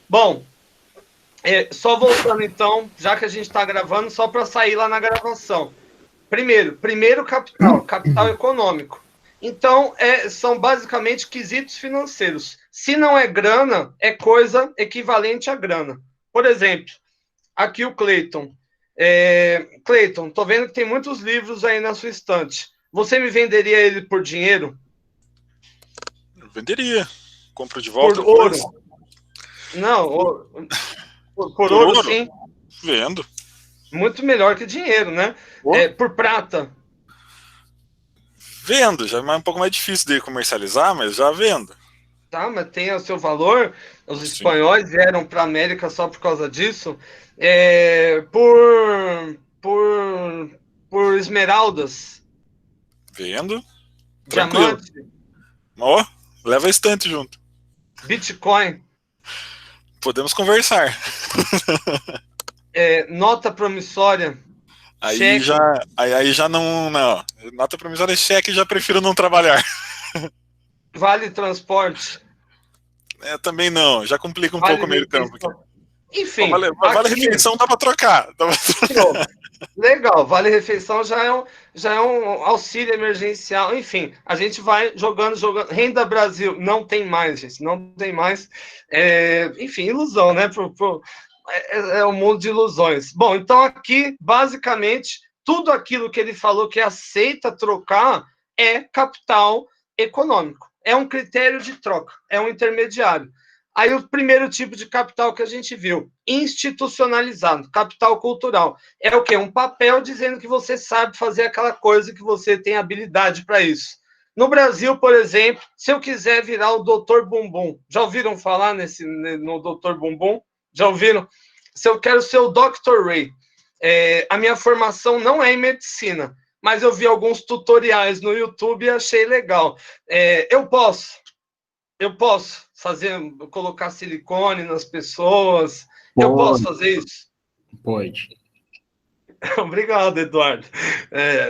Bom, só voltando então, já que a gente está gravando, só para sair lá na gravação. Primeiro capital econômico. Então, são basicamente quesitos financeiros. Se não é grana, é coisa equivalente a grana. Por exemplo, aqui o Cleiton. Cleiton, tô vendo que tem muitos livros aí na sua estante. Você me venderia ele por dinheiro? Eu venderia. Compro de volta Por depois. ouro? Não, por Por ouro, ouro? sim. Vendo. Muito melhor que dinheiro, né? Por prata? Vendo. Já é um pouco mais difícil de comercializar, mas já vendo. Tá, mas tem o seu valor. Os Sim. espanhóis vieram para a América só por causa disso. Por esmeraldas, Vendo. Tranquilo. diamante, Ó, leva a estante junto. Bitcoin, Podemos conversar. nota promissória, Aí cheque, já, aí já não. Nota promissória é cheque, já prefiro não trabalhar. vale transporte, Também não, já complica um vale pouco o meio campo aqui. refeição. Enfim, Vale aqui, refeição, dá pra trocar. show. Legal, vale refeição já é um auxílio emergencial. Enfim, a gente vai jogando. Renda Brasil não tem mais, gente, não tem mais. Enfim, ilusão, né? É um mundo de ilusões. Bom, então aqui, basicamente, tudo aquilo que ele falou que aceita trocar é capital econômico. É um critério de troca, é um intermediário. Aí o primeiro tipo de capital que a gente viu, institucionalizado, capital cultural. É o quê? Um papel dizendo que você sabe fazer aquela coisa, que você tem habilidade para isso. No Brasil, por exemplo, se eu quiser virar o Dr. Bumbum, já ouviram falar no Dr. Bumbum? Já ouviram? Se eu quero ser o Dr. Ray, a minha formação não é em medicina, mas eu vi alguns tutoriais no YouTube e achei legal. Eu posso colocar silicone nas pessoas, eu posso fazer isso? Pode. Obrigado, Eduardo.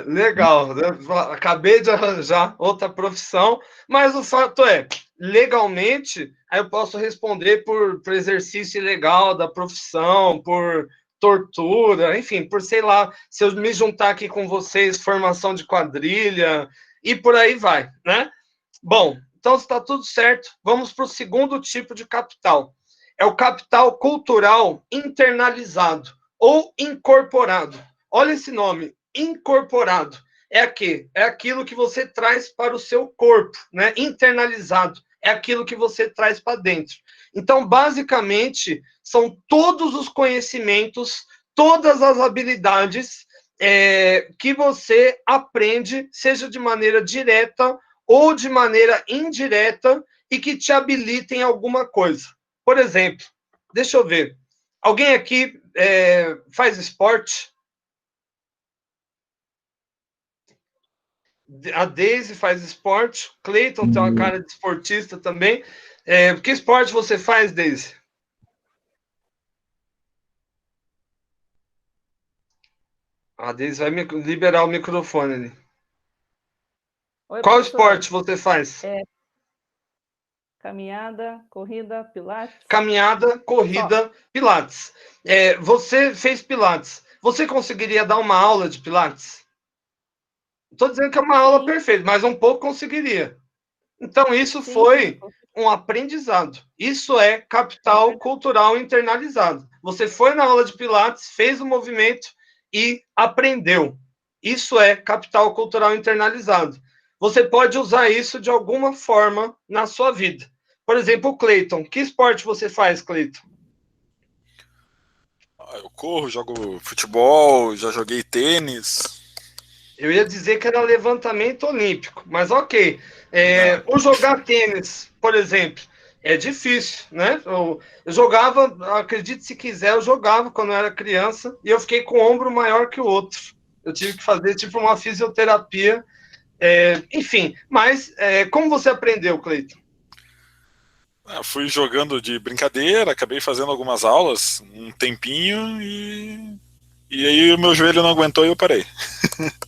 Legal, né? Acabei de arranjar outra profissão, mas o fato é, legalmente, aí eu posso responder por exercício ilegal da profissão, por tortura, enfim, por sei lá, se eu me juntar aqui com vocês, formação de quadrilha, e por aí vai, né? Bom, então está tudo certo, vamos para o segundo tipo de capital. É o capital cultural internalizado ou incorporado. Olha esse nome, incorporado. É aquilo que você traz para o seu corpo, né? Internalizado. É aquilo que você traz para dentro. Então, basicamente, são todos os conhecimentos, todas as habilidades que você aprende, seja de maneira direta ou de maneira indireta, e que te habilitem alguma coisa. Por exemplo, deixa eu ver. Alguém aqui faz esporte? A Daisy faz esporte. Cleiton tem uma cara de esportista também. Que esporte você faz, Daisy? A Daisy vai liberar o microfone ali. Oi, Qual professor. esporte você faz? Caminhada, corrida, pilates. Caminhada, corrida, pilates. Você fez pilates. Você conseguiria dar uma aula de pilates? Estou dizendo que é uma aula perfeita, mas um pouco conseguiria. Então, isso foi um aprendizado. Isso é capital cultural internalizado. Você foi na aula de pilates, fez o movimento e aprendeu. Isso é capital cultural internalizado. Você pode usar isso de alguma forma na sua vida. Por exemplo, o Cleiton. Que esporte você faz, Cleiton? Eu corro, jogo futebol, já joguei tênis. Eu ia dizer que era levantamento olímpico, mas ok. O jogar tênis, por exemplo, é difícil, né? Eu jogava, acredite se quiser, eu jogava quando eu era criança e eu fiquei com o ombro maior que o outro. Eu tive que fazer tipo uma fisioterapia. Enfim, mas como você aprendeu, Cleiton? Fui jogando de brincadeira, acabei fazendo algumas aulas, um tempinho, e aí o meu joelho não aguentou e eu parei.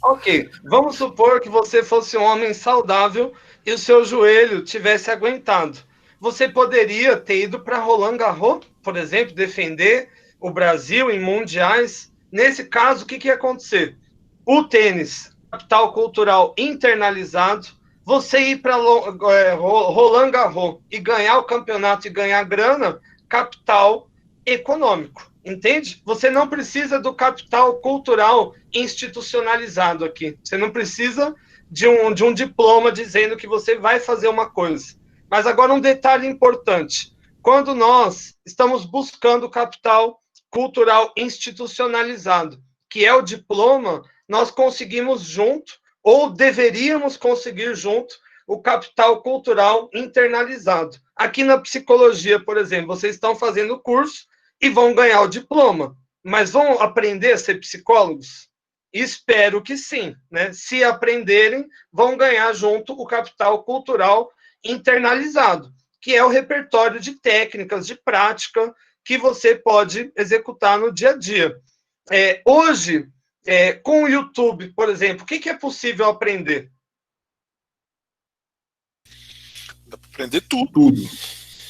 Ok, vamos supor que você fosse um homem saudável e o seu joelho tivesse aguentado. você poderia ter ido para Roland Garros, por exemplo, defender o Brasil em mundiais. Nesse caso, o que ia acontecer? O tênis, capital cultural internalizado, você ir para Roland Garros e ganhar o campeonato e ganhar grana, capital econômico, entende? Você não precisa do capital cultural institucionalizado aqui. Você não precisa de um diploma dizendo que você vai fazer uma coisa. Mas agora um detalhe importante. Quando nós estamos buscando capital cultural institucionalizado, que é o diploma, nós conseguimos junto, ou deveríamos conseguir junto, o capital cultural internalizado. Aqui na psicologia, por exemplo, vocês estão fazendo o curso e vão ganhar o diploma, mas vão aprender a ser psicólogos? Espero que sim, né? Se aprenderem, vão ganhar junto o capital cultural internalizado, que é o repertório de técnicas, de prática, que você pode executar no dia a dia. Hoje, com o YouTube, por exemplo, o que é possível aprender? Dá para aprender tudo.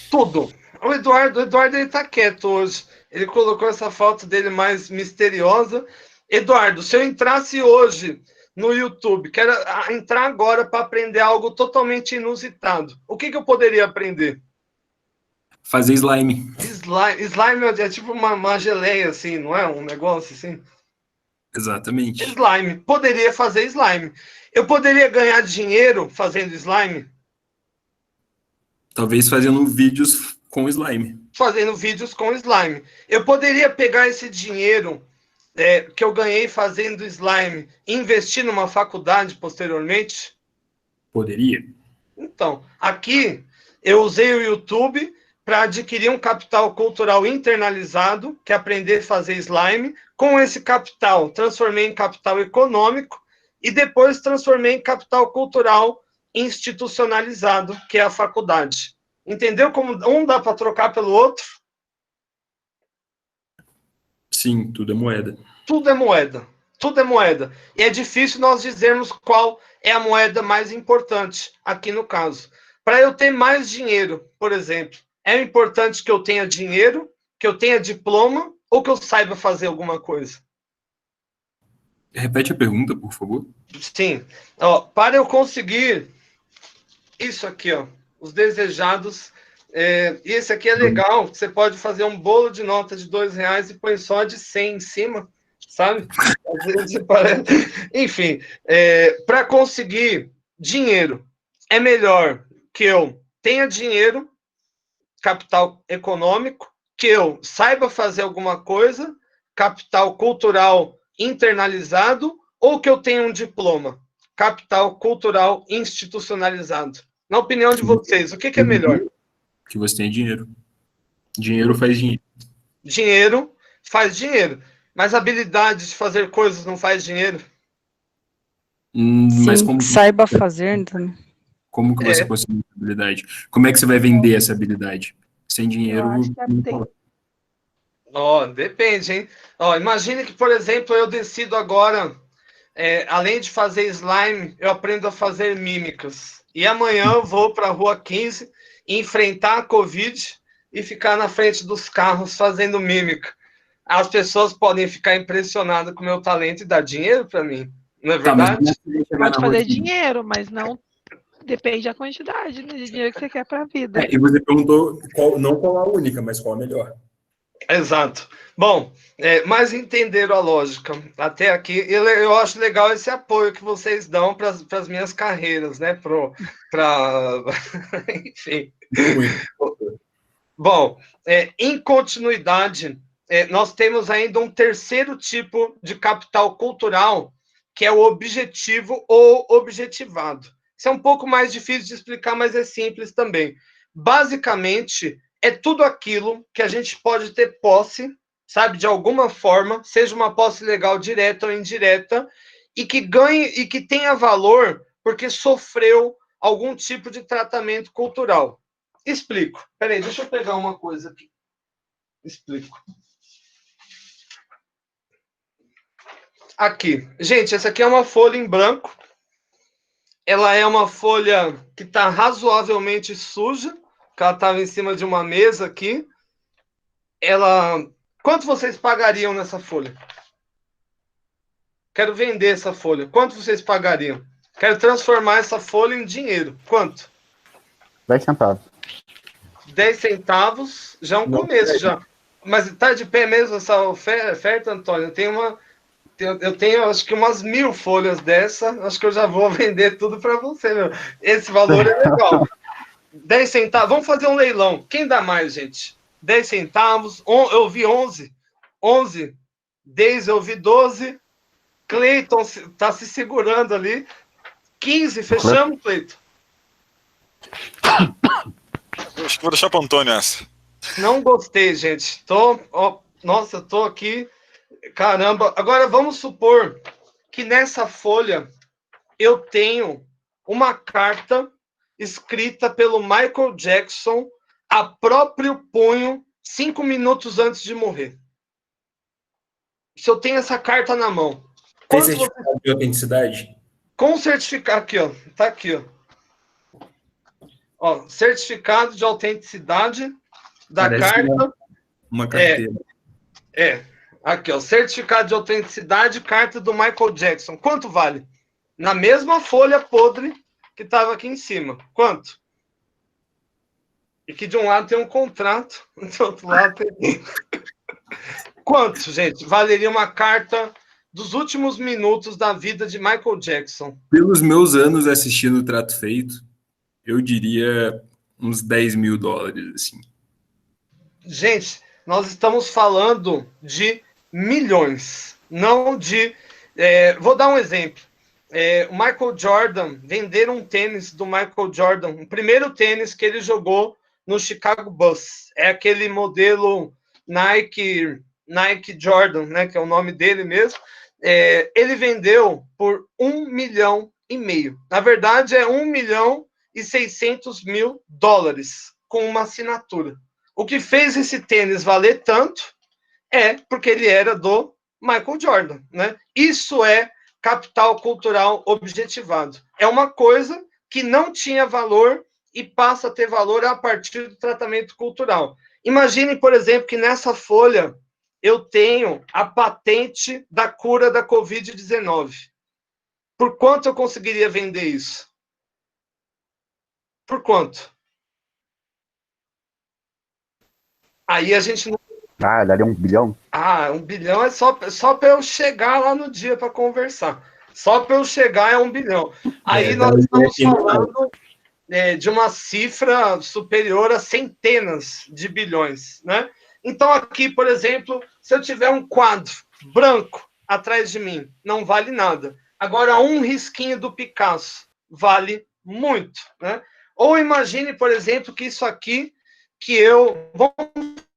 Tudo. O Eduardo ele tá quieto hoje. Ele colocou essa foto dele mais misteriosa. Eduardo, se eu entrasse hoje no YouTube, quero entrar agora para aprender algo totalmente inusitado, o que eu poderia aprender? Fazer slime. Slime é tipo uma geleia, assim, não é? Um negócio assim. Exatamente. Slime. Poderia fazer slime. Eu poderia ganhar dinheiro fazendo slime? Talvez fazendo vídeos com slime. Fazendo vídeos com slime. Eu poderia pegar esse dinheiro que eu ganhei fazendo slime e investir numa faculdade posteriormente? Poderia. Então, aqui eu usei o YouTube para adquirir um capital cultural internalizado, que é aprender a fazer slime. Com esse capital, transformei em capital econômico e depois transformei em capital cultural institucionalizado, que é a faculdade. Entendeu como um dá para trocar pelo outro? Sim, tudo é moeda. Tudo é moeda. Tudo é moeda. E é difícil nós dizermos qual é a moeda mais importante aqui no caso. Para eu ter mais dinheiro, por exemplo, é importante que eu tenha dinheiro, que eu tenha diploma ou que eu saiba fazer alguma coisa? Repete a pergunta, por favor. Sim. Para eu conseguir isso aqui, os desejados. E esse aqui é legal, você pode fazer um bolo de nota de R$2 e põe só de 100 em cima, sabe? Às vezes parece... Enfim, para conseguir dinheiro, é melhor que eu tenha dinheiro, capital econômico, que eu saiba fazer alguma coisa, capital cultural internalizado, ou que eu tenha um diploma, capital cultural institucionalizado. Na opinião de vocês, o que é melhor? Que você tenha dinheiro. Dinheiro faz dinheiro. Dinheiro faz dinheiro. Mas a habilidade de fazer coisas não faz dinheiro? Sim, Mas como saiba fazer também. Como que você consegue essa habilidade? Como é que você vai vender essa habilidade? Sem dinheiro. Eu acho que Depende, hein? Imagine que, por exemplo, eu decido agora, além de fazer slime, eu aprendo a fazer mímicas. E amanhã eu vou para a Rua 15 enfrentar a Covid e ficar na frente dos carros fazendo mímica. As pessoas podem ficar impressionadas com o meu talento e dar dinheiro para mim, não é verdade? Pode fazer dinheiro, mas não depende da quantidade de dinheiro que você quer para a vida. E você perguntou não qual a única, mas qual a melhor. Exato. Bom, mas entenderam a lógica até aqui. Eu acho legal esse apoio que vocês dão para as minhas carreiras, né? Enfim. Bom, em continuidade, nós temos ainda um terceiro tipo de capital cultural, que é o objetivo ou objetivado. Isso é um pouco mais difícil de explicar, mas é simples também. Basicamente, é tudo aquilo que a gente pode ter posse, sabe, de alguma forma, seja uma posse legal direta ou indireta, e que ganhe e que tenha valor porque sofreu algum tipo de tratamento cultural. Explico. Peraí, deixa eu pegar uma coisa aqui. Explico. Aqui. Gente, essa aqui é uma folha em branco. Ela é uma folha que está razoavelmente suja, que ela estava em cima de uma mesa aqui. Ela... Quanto vocês pagariam nessa folha? Quero vender essa folha. Quanto vocês pagariam? Quero transformar essa folha em dinheiro. Quanto? 10 centavos. 10 centavos, já é um começo, já. Mas tá de pé mesmo essa oferta, Antônio? Eu tenho acho que umas 1000 folhas dessa, acho que eu já vou vender tudo para você, meu. Esse valor é legal. 10 centavos, vamos fazer um leilão. Quem dá mais, gente? 10 centavos, eu vi 11. 11, Deise, eu vi 12. Cleiton tá se segurando ali. 15, fechamos, Cleiton? Acho que vou deixar para o Antônio essa. Não gostei, gente. Nossa, eu tô aqui. Caramba. Agora vamos supor que nessa folha eu tenho uma carta escrita pelo Michael Jackson a próprio punho 5 minutos antes de morrer. Se eu tenho essa carta na mão. Tem certificado de autenticidade? Com certificado aqui, ó. Tá aqui, ó. Ó, certificado de autenticidade da carta. Uma carteira. Aqui, ó. Certificado de autenticidade, carta do Michael Jackson. Quanto vale? Na mesma folha podre que estava aqui em cima. Quanto? E que de um lado tem um contrato, do outro lado tem... Quanto, gente? Valeria uma carta dos últimos minutos da vida de Michael Jackson? Pelos meus anos assistindo o Trato Feito, eu diria uns 10 mil dólares, assim. Gente, nós estamos falando de milhões, não de... vou dar um exemplo. O Michael Jordan, venderam um tênis do Michael Jordan, o primeiro tênis que ele jogou no Chicago Bulls. É aquele modelo Nike Jordan, né, que é o nome dele mesmo. Ele vendeu por $1,5 milhão. Na verdade, é $1,600,000 com uma assinatura. O que fez esse tênis valer tanto é porque ele era do Michael Jordan, né? Isso é capital cultural objetivado. É uma coisa que não tinha valor e passa a ter valor a partir do tratamento cultural. Imagine, por exemplo, que nessa folha eu tenho a patente da cura da Covid-19. Por quanto eu conseguiria vender isso? Por quanto? Aí a gente não... daria $1 bilhão. $1 bilhão é só para eu chegar lá no dia para conversar. Só para eu chegar é $1 bilhão. Aí nós estamos falando de uma cifra superior a centenas de bilhões, né? Então aqui, por exemplo, se eu tiver um quadro branco atrás de mim, não vale nada. Agora, um risquinho do Picasso vale muito, né? Ou imagine, por exemplo, que isso aqui, vamos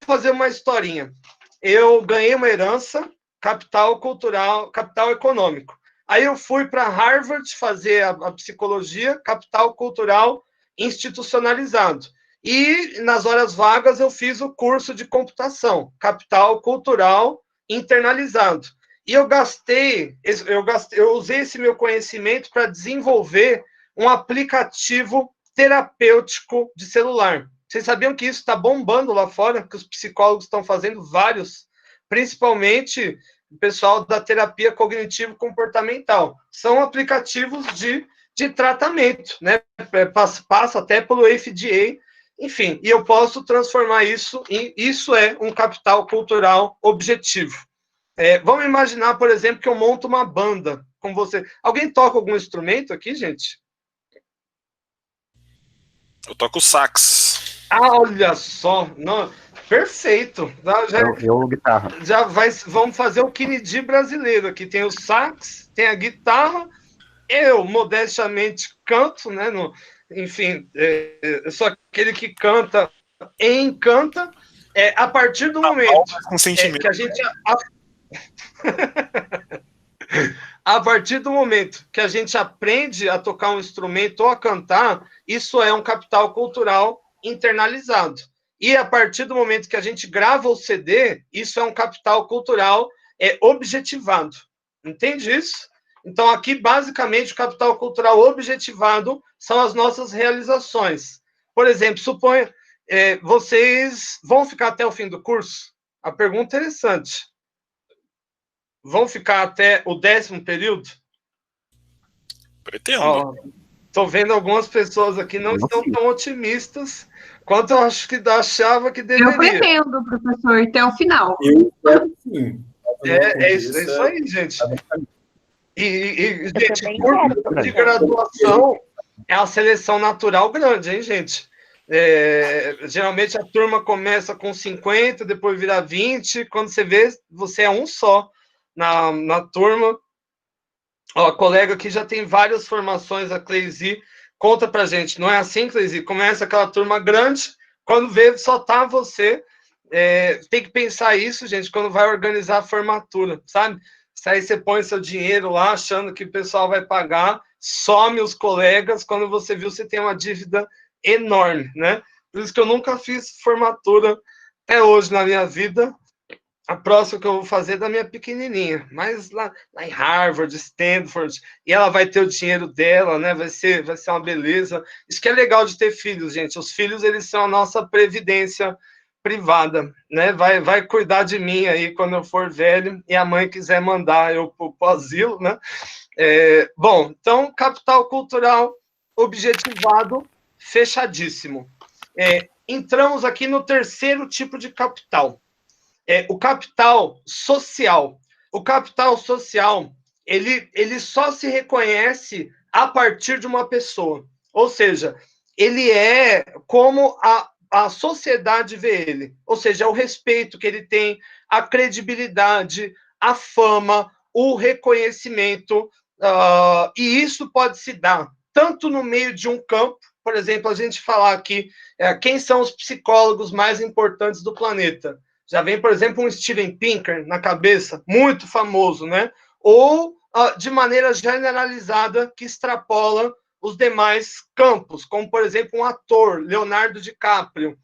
fazer uma historinha. Eu ganhei uma herança, capital cultural, capital econômico. Aí eu fui para Harvard fazer a psicologia, capital cultural institucionalizado. E nas horas vagas eu fiz o curso de computação, capital cultural internalizado. E eu usei esse meu conhecimento para desenvolver um aplicativo terapêutico de celular. Vocês sabiam que isso está bombando lá fora, que os psicólogos estão fazendo vários, principalmente o pessoal da terapia cognitivo-comportamental. São aplicativos de tratamento, né? Passa até pelo FDA, enfim, e eu posso transformar isso isso é um capital cultural objetivo. Vamos imaginar, por exemplo, que eu monto uma banda com você. Alguém toca algum instrumento aqui, gente? Eu toco sax. Olha só, não, perfeito. Eu guitarra. Vamos fazer o Kennedy brasileiro aqui. Tem o sax, tem a guitarra. Eu, modestamente, canto, né? Enfim, eu sou aquele que canta e encanta. A partir do momento que a gente... A partir do momento que a gente aprende a tocar um instrumento ou a cantar, isso é um capital cultural internalizado. E a partir do momento que a gente grava o CD, isso é um capital cultural objetivado. Entende isso? Então, aqui, basicamente, o capital cultural objetivado são as nossas realizações. Por exemplo, vocês vão ficar até o fim do curso? A pergunta é interessante. Vão ficar até o 10º período? Pretendo. Estou vendo algumas pessoas aqui não estão tão otimistas quanto eu acho que achava que deveria. Eu pretendo, professor, até o final. Eu espero que sim. É isso aí, gente. Gente, curso de graduação é uma seleção natural grande, hein, gente? Geralmente a turma começa com 50, depois vira 20. Quando você vê, você é um só na turma. Ó, a colega aqui já tem várias formações, a Cleisi. Conta pra gente, não é assim, Cleisi? Começa aquela turma grande, quando vê, só tá você. Tem que pensar isso, gente, quando vai organizar a formatura, sabe? Se aí você põe seu dinheiro lá, achando que o pessoal vai pagar, some os colegas, quando você viu, você tem uma dívida enorme, né? Por isso que eu nunca fiz formatura até hoje na minha vida. A próxima que eu vou fazer é da minha pequenininha, mas lá em Harvard, Stanford, e ela vai ter o dinheiro dela, né? Vai ser uma beleza. Isso que é legal de ter filhos, gente. Os filhos, eles são a nossa previdência privada, né? Vai cuidar de mim aí quando eu for velho e a mãe quiser mandar eu pro asilo, né? Bom, então, capital cultural objetivado, fechadíssimo. Entramos aqui no 3º tipo de capital. O capital social. O capital social, ele só se reconhece a partir de uma pessoa. Ou seja, ele é como a sociedade vê ele. Ou seja, é o respeito que ele tem, a credibilidade, a fama, o reconhecimento. E isso pode se dar tanto no meio de um campo, por exemplo, a gente falar aqui quem são os psicólogos mais importantes do planeta. Já vem, por exemplo, um Steven Pinker na cabeça, muito famoso, né? Ou, de maneira generalizada, que extrapola os demais campos, como, por exemplo, um ator, Leonardo DiCaprio.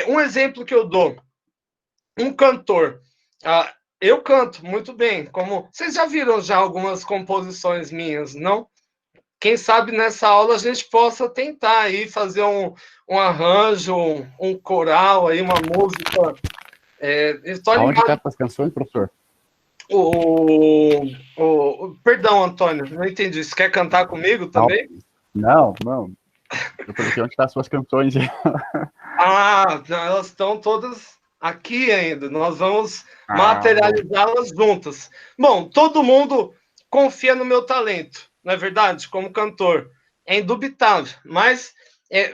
Um exemplo que eu dou, um cantor. Eu canto muito bem, como... Vocês já viram já algumas composições minhas, não? Quem sabe nessa aula a gente possa tentar aí fazer um arranjo, um coral, aí, uma música... Aonde tá as canções, professor? Perdão, Antônio, não entendi. Você quer cantar comigo também? Não. Eu perguntei onde estão as suas canções. Elas estão todas aqui ainda. Nós vamos materializá-las juntas. Bom, todo mundo confia no meu talento, não é verdade? Como cantor. É indubitável. Mas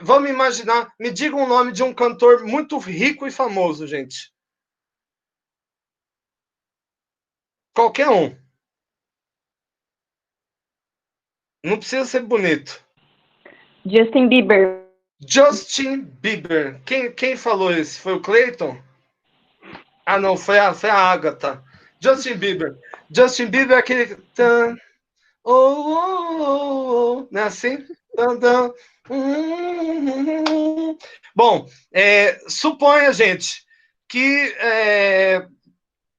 vamos imaginar, me diga um nome de um cantor muito rico e famoso, gente. Qualquer um. Não precisa ser bonito. Justin Bieber. Justin Bieber. Quem falou isso? Foi o Clayton? Não, foi a Agatha. Justin Bieber. Justin Bieber é aquele... Não é assim? Bom, suponha, gente, que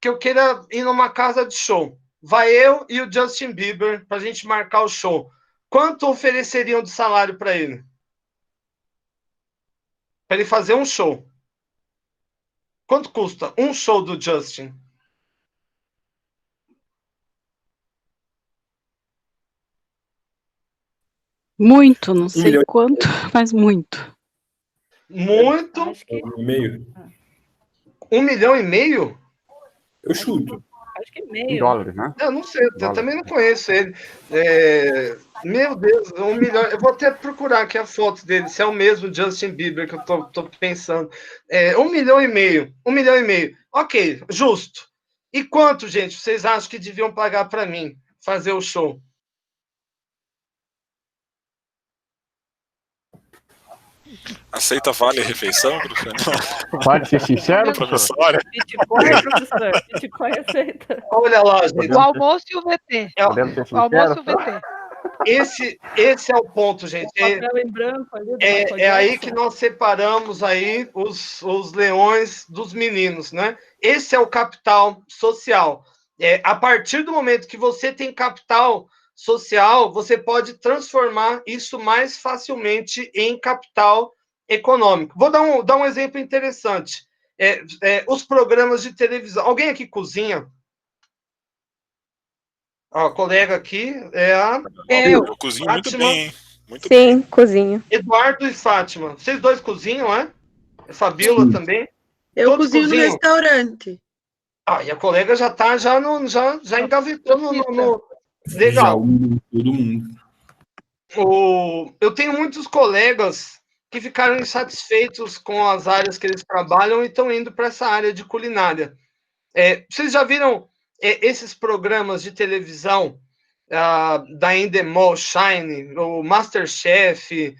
eu queira ir numa casa de show. Vai eu e o Justin Bieber para a gente marcar o show. Quanto ofereceriam de salário para ele? Para ele fazer um show. Quanto custa um show do Justin? Muito, não sei quanto, mas muito. Muito? Acho que... 1,5 milhão. 1,5 milhão? Eu chuto. Acho que meio. Em dólares, né? Eu não sei, eu também não conheço ele. Meu Deus, 1 milhão. Eu vou até procurar aqui a foto dele, se é o mesmo Justin Bieber que eu tô pensando. 1,5 milhão. 1,5 milhão. Ok, justo. E quanto, gente, vocês acham que deviam pagar para mim fazer o show? Aceita vale a refeição, professor? Pode ser sincero, professor? Bitcoin, professor. Bitcoin aceita. Olha lá, gente. O almoço e o VT. Podemos ser O almoço e o sinceros? VT. Esse é o ponto, gente. Papel em branco ali. É aí que nós separamos aí os leões dos meninos, né? Esse é o capital social. A partir do momento que você tem capital social, você pode transformar isso mais facilmente em capital econômico. Vou dar um exemplo interessante. Os programas de televisão. Alguém aqui cozinha? Ó, a colega aqui é a Eu cozinho muito Fátima. bem, hein? Muito bem. Sim, cozinho. Eduardo e Fátima. Vocês dois cozinham, é? Fabíola também? Eu Todos cozinho no cozinham? restaurante. Ah, e a colega já tá, já engavetou no... Já Legal. todo mundo. Eu tenho muitos colegas que ficaram insatisfeitos com as áreas que eles trabalham e estão indo para essa área de culinária. Vocês já viram esses programas de televisão da Endemol, Shine, o Masterchef,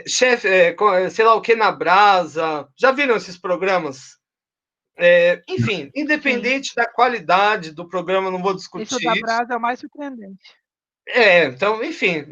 sei lá o que na Brasa? Já viram esses programas? Enfim, independente da qualidade do programa, não vou discutir Isso da Brasa é o mais surpreendente. Então, enfim,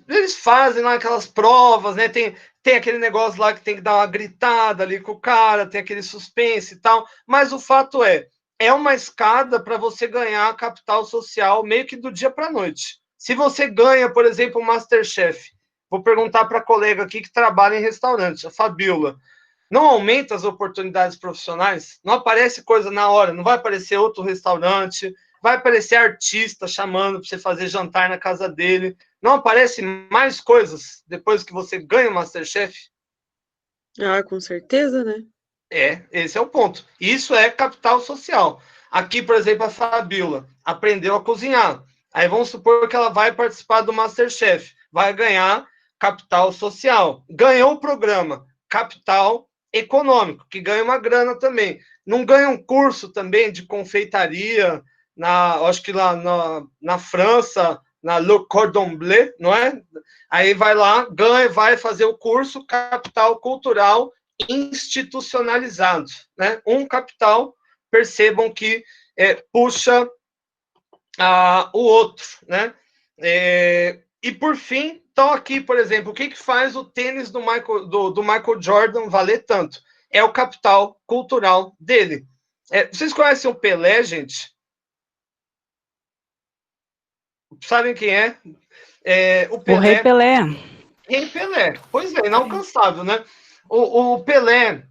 eles fazem lá aquelas provas, né? Tem aquele negócio lá que tem que dar uma gritada ali com o cara, tem aquele suspense e tal, mas o fato é uma escada para você ganhar capital social meio que do dia para a noite. Se você ganha, por exemplo, o Masterchef, vou perguntar para a colega aqui que trabalha em restaurante, a Fabíola, não aumenta as oportunidades profissionais? Não aparece coisa na hora, não vai aparecer outro restaurante, vai aparecer artista chamando para você fazer jantar na casa dele. Não aparece mais coisas depois que você ganha o Masterchef? Ah, com certeza, né? Esse é o ponto. Isso é capital social. Aqui, por exemplo, a Fabíola aprendeu a cozinhar. Aí vamos supor que ela vai participar do Masterchef. Vai ganhar capital social. Ganhou o programa. Capital econômico, que ganha uma grana também. Não ganha um curso também de confeitaria, acho que lá na França, na Le Cordon Bleu, não é? Aí vai lá, ganha, vai fazer o curso capital cultural institucionalizado, né? Um capital, percebam que puxa o outro, né? E por fim, então aqui, por exemplo, o que faz o tênis do Michael Jordan valer tanto? É o capital cultural dele. Vocês conhecem o Pelé, gente? Sabem quem é? O Pelé. O Rei Pelé. Rei Pelé. Pois é, inalcançável, né? O Pelé,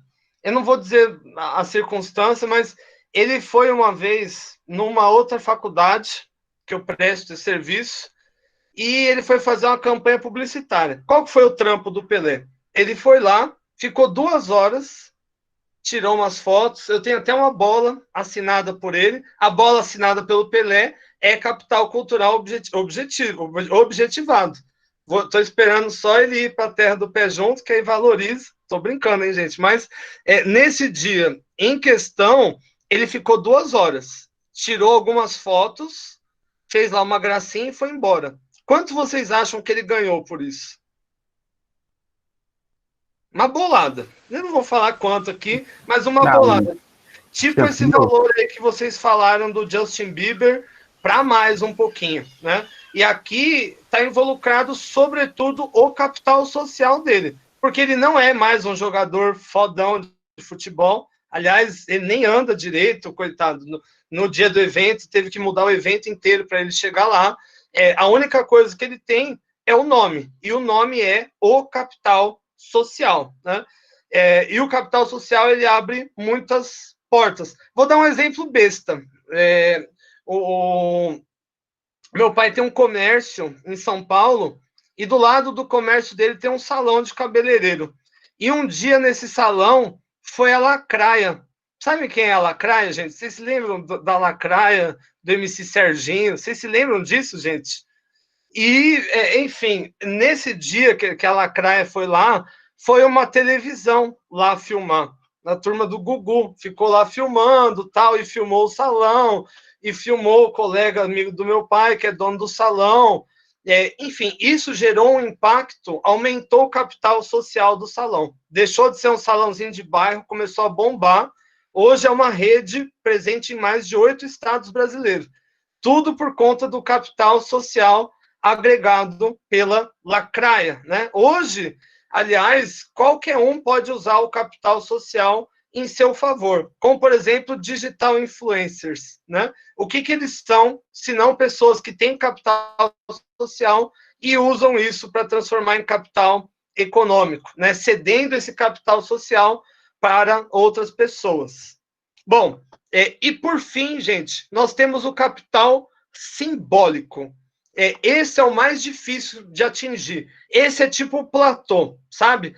eu não vou dizer a circunstância, mas ele foi uma vez numa outra faculdade que eu presto serviço e ele foi fazer uma campanha publicitária. Qual que foi o trampo do Pelé? Ele foi lá, ficou 2 horas, tirou umas fotos, eu tenho até uma bola assinada por ele, a bola assinada pelo Pelé é capital cultural objetivado. Estou esperando só ele ir para a terra do pé junto, que aí valoriza. Estou brincando, hein, gente? Mas nesse dia em questão, ele ficou 2 horas, tirou algumas fotos, fez lá uma gracinha e foi embora. Quanto vocês acham que ele ganhou por isso? Uma bolada. Eu não vou falar quanto aqui, mas uma bolada. Tipo esse valor aí que vocês falaram do Justin Bieber, para mais um pouquinho, né? E aqui está involucrado, sobretudo, o capital social dele, porque ele não é mais um jogador fodão de futebol. Aliás, ele nem anda direito, coitado. No dia do evento, teve que mudar o evento inteiro para ele chegar lá. A única coisa que ele tem é o nome, e o nome é o capital social, né? E o capital social, ele abre muitas portas. Vou dar um exemplo besta. Meu pai tem um comércio em São Paulo e do lado do comércio dele tem um salão de cabeleireiro. E um dia nesse salão foi a Lacraia. Sabe quem é a Lacraia, gente? Vocês se lembram da Lacraia, do MC Serginho? Vocês se lembram disso, gente? E, enfim, nesse dia que a Lacraia foi lá, foi uma televisão lá filmar. A turma do Gugu ficou lá filmando, tal, e filmou o salão, e filmou o colega amigo do meu pai, que é dono do salão. Enfim, isso gerou um impacto, aumentou o capital social do salão. Deixou de ser um salãozinho de bairro, começou a bombar. Hoje é uma rede presente em mais de 8 estados brasileiros. Tudo por conta do capital social agregado pela Lacraia, né? Hoje, aliás, qualquer um pode usar o capital social em seu favor, como, por exemplo, digital influencers, né? O que eles são, se não pessoas que têm capital social e usam isso para transformar em capital econômico, né? Cedendo esse capital social para outras pessoas. Bom, e por fim, gente, nós temos o capital simbólico. Esse é o mais difícil de atingir. Esse é tipo o Platô, sabe?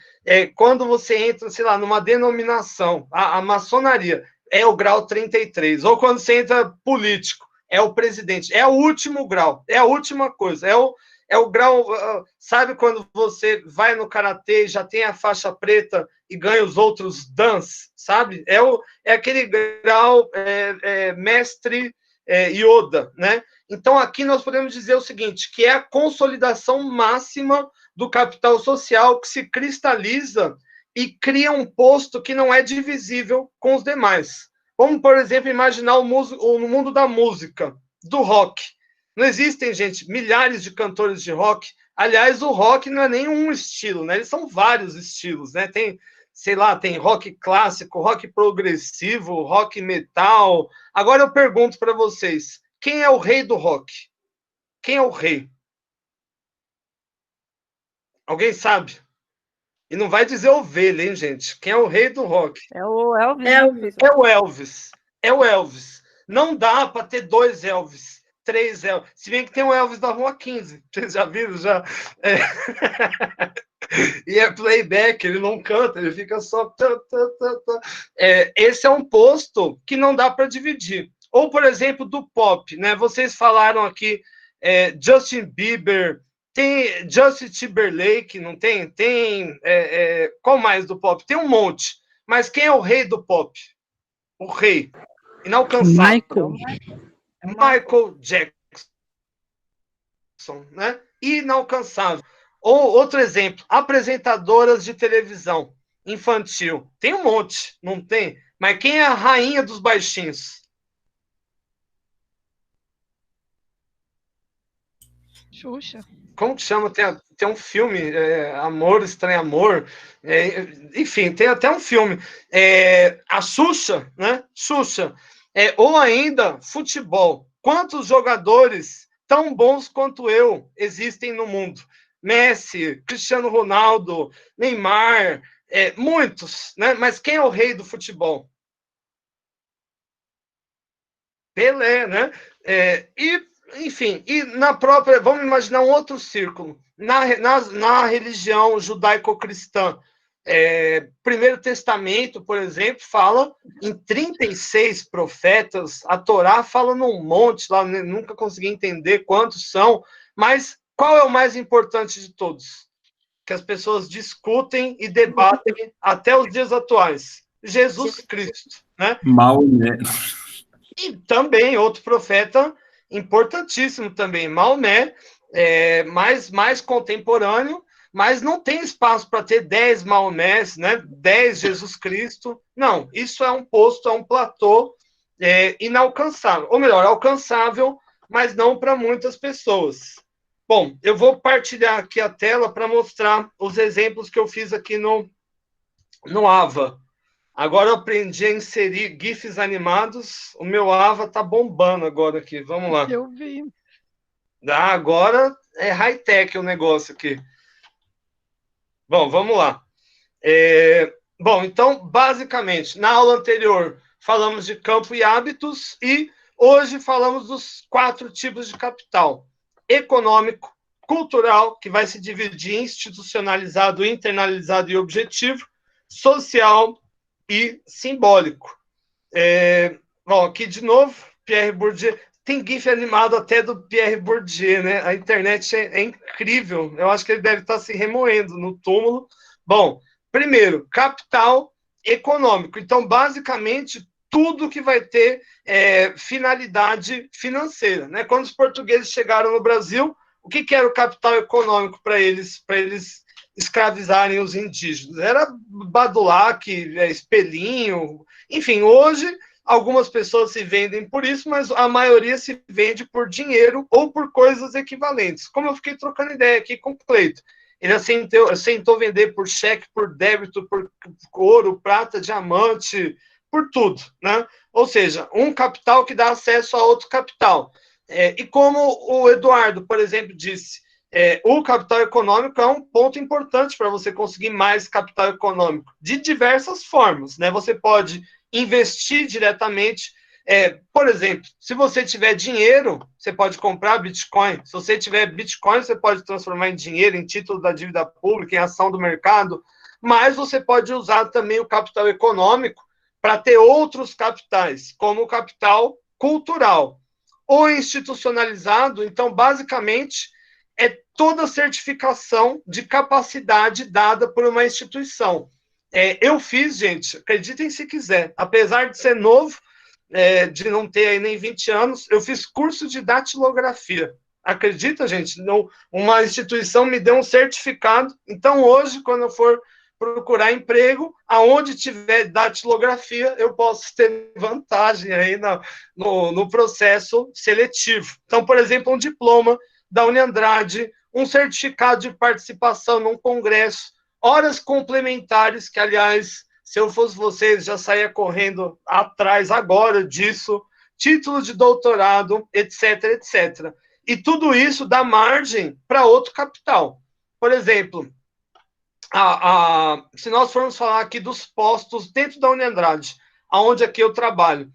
Quando você entra, sei lá, numa denominação, a maçonaria é o grau 33, ou quando você entra político, é o presidente, é o último grau, é a última coisa, é o grau, sabe quando você vai no karatê, já tem a faixa preta e ganha os outros dans, sabe? É aquele grau mestre Yoda, né? Então, aqui nós podemos dizer o seguinte, que é a consolidação máxima do capital social que se cristaliza e cria um posto que não é divisível com os demais. Vamos, por exemplo, imaginar no mundo da música, do rock. Não existem, gente, milhares de cantores de rock. Aliás, o rock não é nenhum estilo, né? Eles são vários estilos, né? Tem, sei lá, tem rock clássico, rock progressivo, rock metal. Agora eu pergunto para vocês, quem é o rei do rock? Quem é o rei? Alguém sabe? E não vai dizer ovelha, hein, gente? Quem é o rei do rock? É o Elvis. É o Elvis. É o Elvis. Não dá para ter 2 Elvis, 3 Elvis. Se bem que tem o Elvis da Rua 15. Vocês já viram? Já? E é playback, ele não canta, ele fica só... Esse é um posto que não dá para dividir. Ou, por exemplo, do pop, né? Vocês falaram aqui Justin Bieber, tem Justin Timberlake, não tem? Qual mais do pop? Tem um monte. Mas quem é o rei do pop? O rei. Inalcançável. Michael Jackson, né? Inalcançável. Ou outro exemplo, apresentadoras de televisão infantil. Tem um monte, não tem? Mas quem é a rainha dos baixinhos? Xuxa. Como que chama? Tem um filme, Amor, Estranho Amor. Enfim, tem até um filme. A Xuxa, né? Xuxa. Ou ainda, futebol. Quantos jogadores tão bons quanto eu existem no mundo? Messi, Cristiano Ronaldo, Neymar, muitos, né? Mas quem é o rei do futebol? Pelé, né? Enfim, e na própria, vamos imaginar um outro círculo, na religião judaico-cristã, Primeiro Testamento, por exemplo, fala em 36 profetas, a Torá fala num monte, lá nunca consegui entender quantos são, mas qual é o mais importante de todos? Que as pessoas discutem e debatem até os dias atuais. Jesus Cristo, né? Maomé. E também outro profeta importantíssimo também, Maomé, mais contemporâneo, mas não tem espaço para ter 10 Maomés, né? 10 Jesus Cristo. Não, isso é um posto, é um platô inalcançável. Ou melhor, alcançável, mas não para muitas pessoas. Bom, eu vou partilhar aqui a tela para mostrar os exemplos que eu fiz aqui no Ava. Agora eu aprendi a inserir GIFs animados. O meu Ava tá bombando agora aqui. Vamos lá. Eu vi. Agora é high-tech o negócio aqui. Bom, vamos lá. Bom, então, basicamente, na aula anterior falamos de campo e hábitos e hoje falamos dos 4 tipos de capital. Econômico, cultural, que vai se dividir em institucionalizado, internalizado e objetivo, social e simbólico. Bom, aqui de novo, Pierre Bourdieu. Tem GIF animado até do Pierre Bourdieu, né? A internet é incrível. Eu acho que ele deve estar se remoendo no túmulo. Bom, primeiro, capital econômico. Então, basicamente, tudo que vai ter finalidade financeira, né? Quando os portugueses chegaram no Brasil, o que era o capital econômico para eles escravizarem os indígenas? Era badulaque, espelhinho, enfim, hoje algumas pessoas se vendem por isso, mas a maioria se vende por dinheiro ou por coisas equivalentes. Como eu fiquei trocando ideia aqui com o Cleito. Ele aceitou vender por cheque, por débito, por ouro, prata, diamante, por tudo, né? Ou seja, um capital que dá acesso a outro capital. E como o Eduardo, por exemplo, disse, O capital econômico é um ponto importante para você conseguir mais capital econômico, de diversas formas, né? Você pode investir diretamente. Por exemplo, se você tiver dinheiro, você pode comprar Bitcoin. Se você tiver Bitcoin, você pode transformar em dinheiro, em título da dívida pública, em ação do mercado. Mas você pode usar também o capital econômico para ter outros capitais, como o capital cultural. O institucionalizado, então, basicamente, é toda certificação de capacidade dada por uma instituição. Eu fiz, gente, acreditem se quiser, apesar de ser novo, de não ter aí nem 20 anos, eu fiz curso de datilografia. Acredita, gente? Não, uma instituição me deu um certificado. Então, hoje, quando eu for procurar emprego, aonde tiver datilografia, eu posso ter vantagem aí no processo seletivo. Então, por exemplo, um diploma da Uniandrade, um certificado de participação num congresso, horas complementares, que, aliás, se eu fosse vocês, já saía correndo atrás agora disso, título de doutorado, etc, etc. E tudo isso dá margem para outro capital. Por exemplo, se nós formos falar aqui dos postos dentro da Uniandrade, aonde aqui eu trabalho,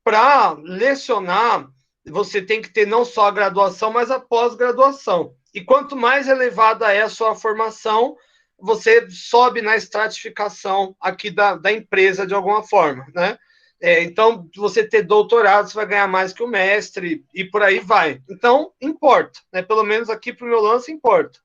para lecionar, você tem que ter não só a graduação, mas a pós-graduação. E quanto mais elevada é a sua formação, você sobe na estratificação aqui da empresa de alguma forma, né? Então, você ter doutorado, você vai ganhar mais que o mestre, e por aí vai. Então, importa, né? Pelo menos aqui para o meu lance, importa.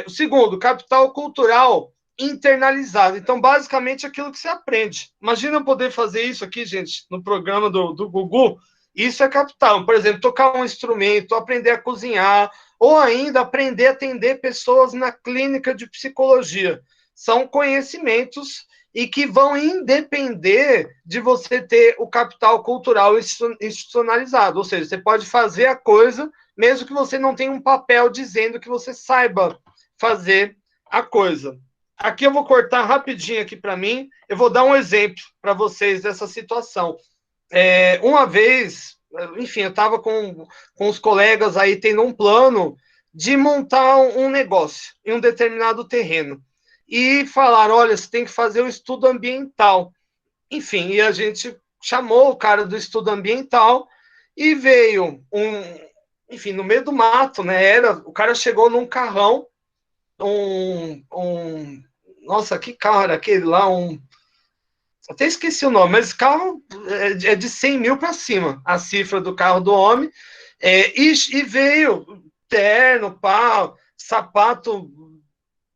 O segundo, capital cultural internalizado. Então, basicamente, aquilo que você aprende. Imagina eu poder fazer isso aqui, gente, no programa do Gugu. Isso é capital. Por exemplo, tocar um instrumento, aprender a cozinhar, ou ainda aprender a atender pessoas na clínica de psicologia. São conhecimentos e que vão independer de você ter o capital cultural institucionalizado. Ou seja, você pode fazer a coisa, mesmo que você não tenha um papel dizendo que você saiba fazer a coisa. Aqui eu vou cortar rapidinho aqui para mim, eu vou dar um exemplo para vocês dessa situação. Uma vez, enfim, eu estava com os colegas aí tendo um plano de montar um negócio em um determinado terreno. E falaram, olha, você tem que fazer um estudo ambiental. Enfim, e a gente chamou o cara do estudo ambiental e veio enfim, no meio do mato, né? O cara chegou num carrão, nossa, que carro era aquele lá? Até esqueci o nome, mas esse carro é de 100 mil para cima, a cifra do carro do homem, e veio terno, pau, sapato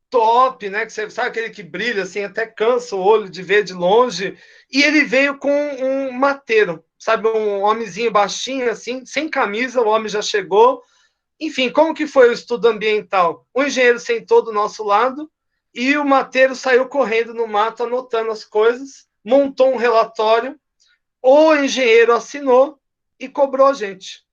top, né? Que você sabe aquele que brilha assim, até cansa o olho de ver de longe. E ele veio com um mateiro, sabe, um homenzinho baixinho assim, sem camisa, o homem já chegou. Enfim, como que foi o estudo ambiental? O engenheiro sentou do nosso lado e o mateiro saiu correndo no mato anotando as coisas, montou um relatório, o engenheiro assinou e cobrou a gente.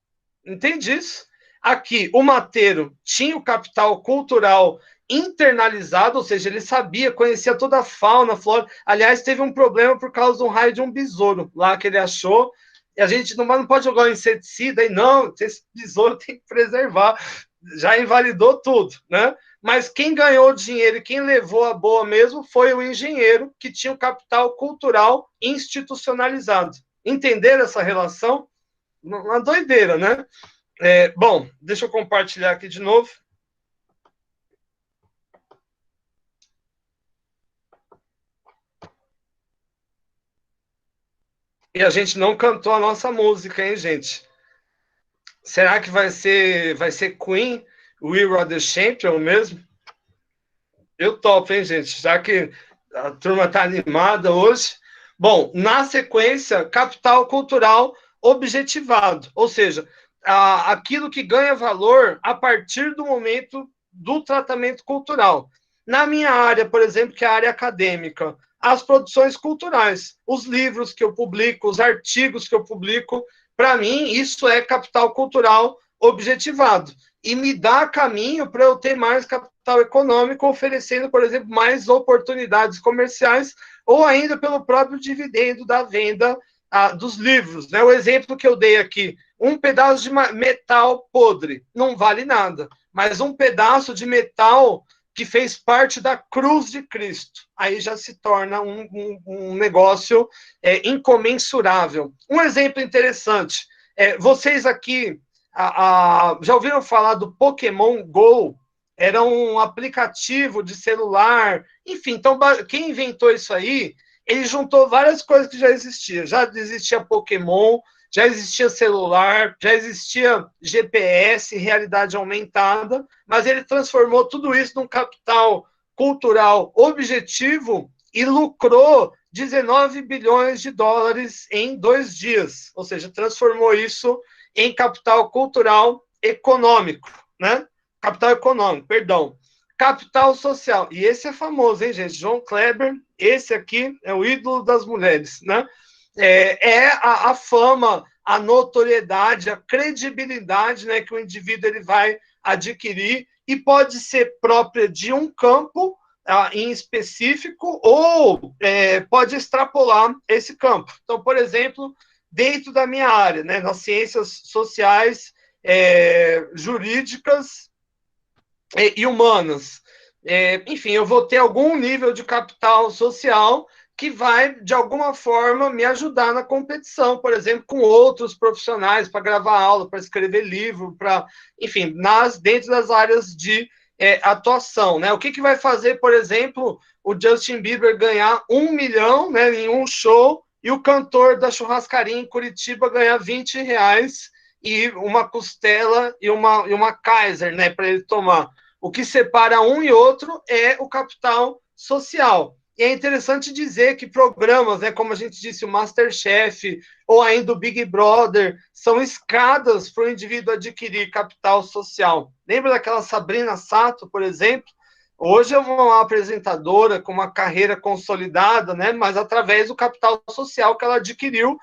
Entende isso? Aqui, o mateiro tinha o capital cultural internalizado, ou seja, ele sabia, conhecia toda a fauna, a flora. Aliás, teve um problema por causa de um raio de um besouro lá que ele achou, e a gente não pode jogar um inseticida, e não, esse besouro tem que preservar, já invalidou tudo, né? Mas quem ganhou dinheiro e quem levou a boa mesmo foi o engenheiro, que tinha o capital cultural institucionalizado. Entenderam essa relação? Uma doideira, né? Bom, deixa eu compartilhar aqui de novo. E a gente não cantou a nossa música, hein, gente? Será que vai ser Queen, We Are the Champion mesmo? Eu topo, hein, gente? Já que a turma está animada hoje. Bom, na sequência, capital cultural objetivado, ou seja, aquilo que ganha valor a partir do momento do tratamento cultural. Na minha área, por exemplo, que é a área acadêmica, as produções culturais, os livros que eu publico, os artigos que eu publico, para mim, isso é capital cultural objetivado. E me dá caminho para eu ter mais capital econômico, oferecendo, por exemplo, mais oportunidades comerciais, ou ainda pelo próprio dividendo da venda dos livros, né? O exemplo que eu dei aqui, um pedaço de metal podre, não vale nada. mas um pedaço de metal que fez parte da cruz de Cristo. Aí já se torna um negócio incomensurável. Um exemplo interessante, vocês aqui já ouviram falar do Pokémon Go? Era um aplicativo de celular, enfim, então quem inventou isso aí, ele juntou várias coisas que já existiam. Já existia Pokémon, já existia celular, já existia GPS, realidade aumentada, mas ele transformou tudo isso num capital cultural objetivo e lucrou 19 bilhões de dólares em 2 dias. Ou seja, transformou isso em capital cultural econômico, né? Capital econômico, perdão. Capital social. E esse é famoso, hein, gente? João Kleber, esse aqui é o ídolo das mulheres, né? A fama, a notoriedade, a credibilidade, né, que o indivíduo ele vai adquirir e pode ser própria de um campo em específico ou pode extrapolar esse campo. Então, por exemplo, dentro da minha área, né, nas ciências sociais, jurídicas e humanas, enfim, eu vou ter algum nível de capital social que vai, de alguma forma, me ajudar na competição, por exemplo, com outros profissionais, para gravar aula, para escrever livro, enfim, dentro das áreas de atuação, né? O que vai fazer, por exemplo, o Justin Bieber ganhar 1 milhão, né, em um show, e o cantor da churrascaria em Curitiba ganhar R$20 e uma costela e uma Kaiser, né, para ele tomar. O que separa um e outro é o capital social. E é interessante dizer que programas, né, como a gente disse, o MasterChef ou ainda o Big Brother, são escadas para o indivíduo adquirir capital social. Lembra daquela Sabrina Sato, por exemplo? Hoje é uma apresentadora com uma carreira consolidada, né, mas através do capital social que ela adquiriu